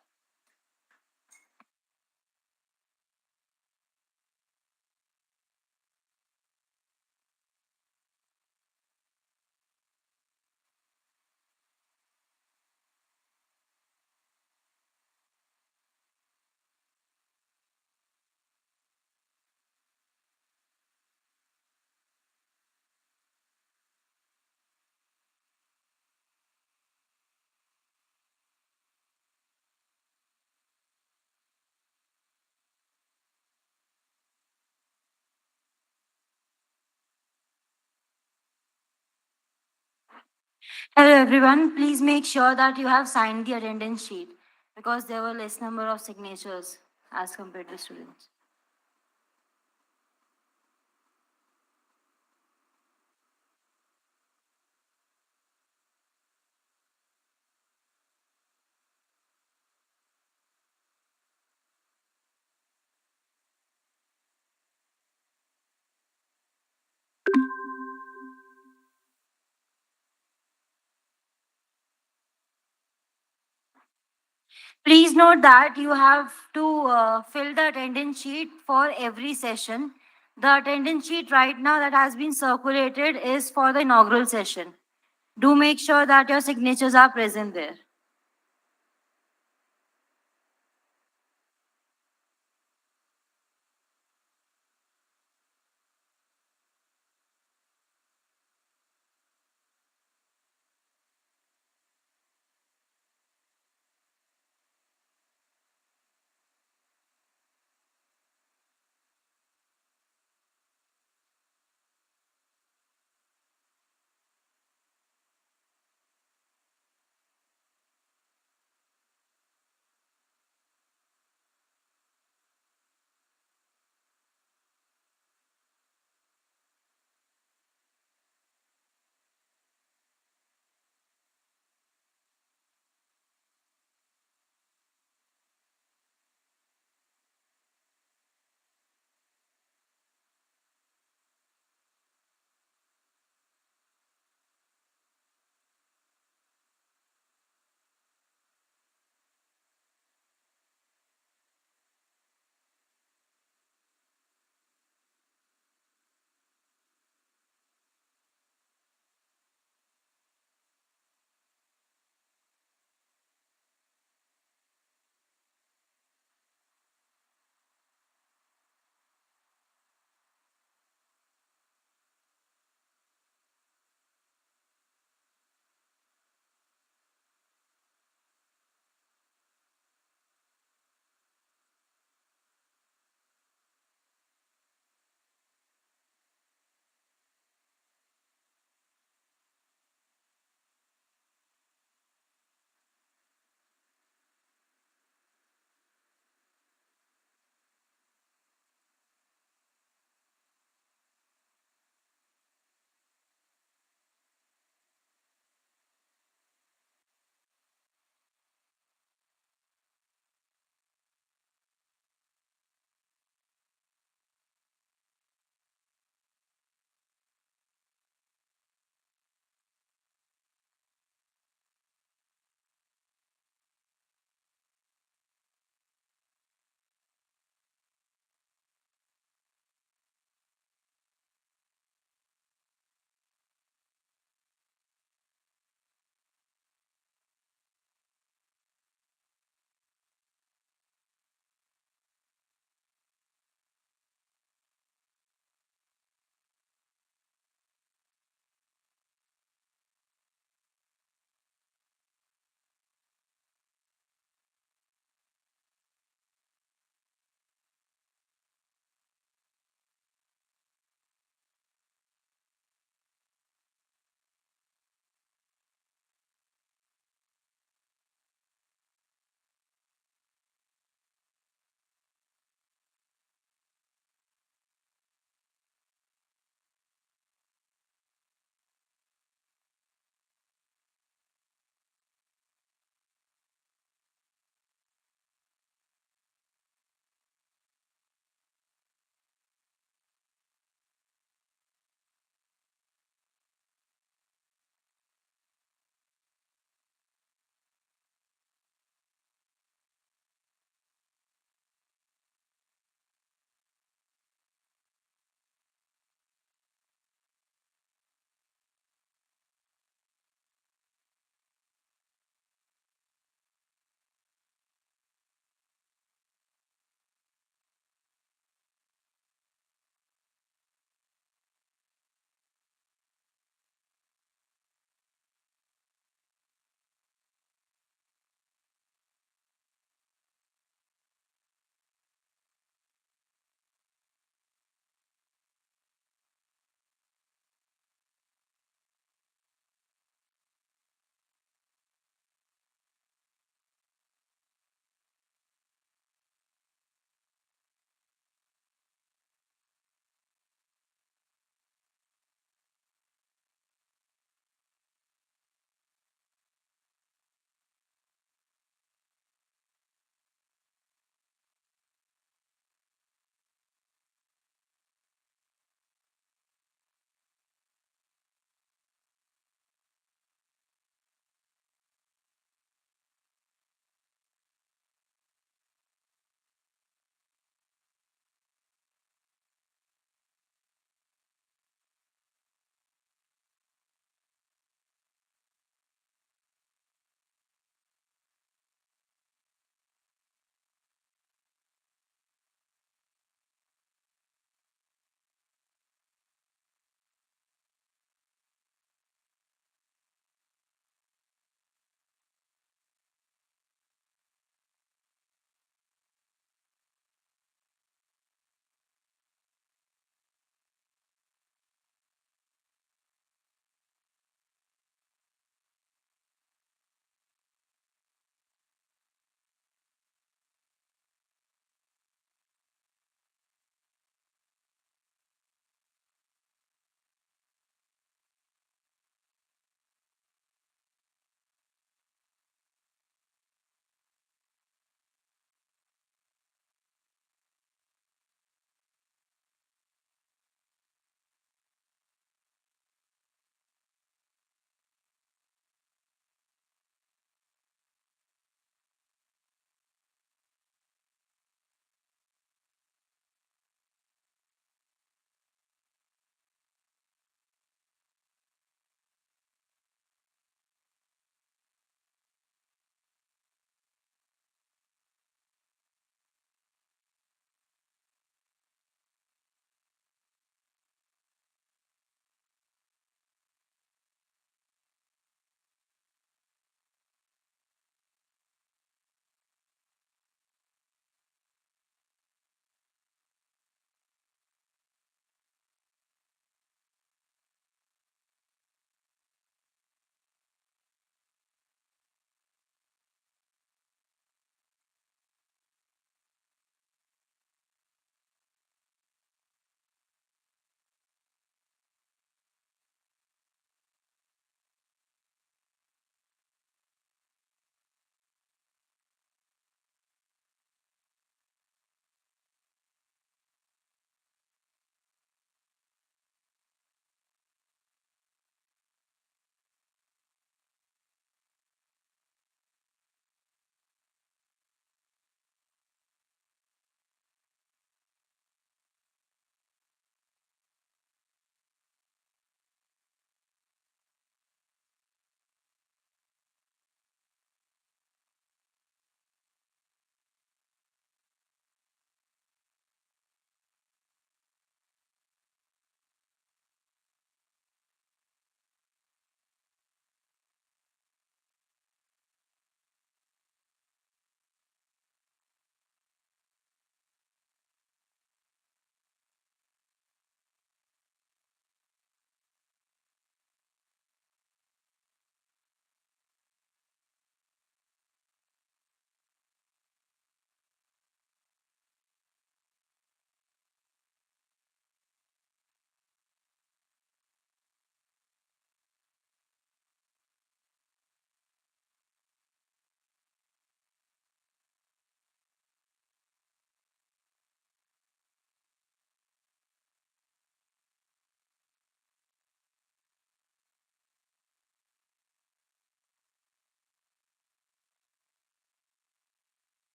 Hello everyone, please make sure that you have signed the attendance sheet because there were less number of signatures as compared to students. Please note that you have to fill the attendance sheet for every session. The attendance sheet right now that has been circulated is for the inaugural session. Do make sure that your signatures are present there.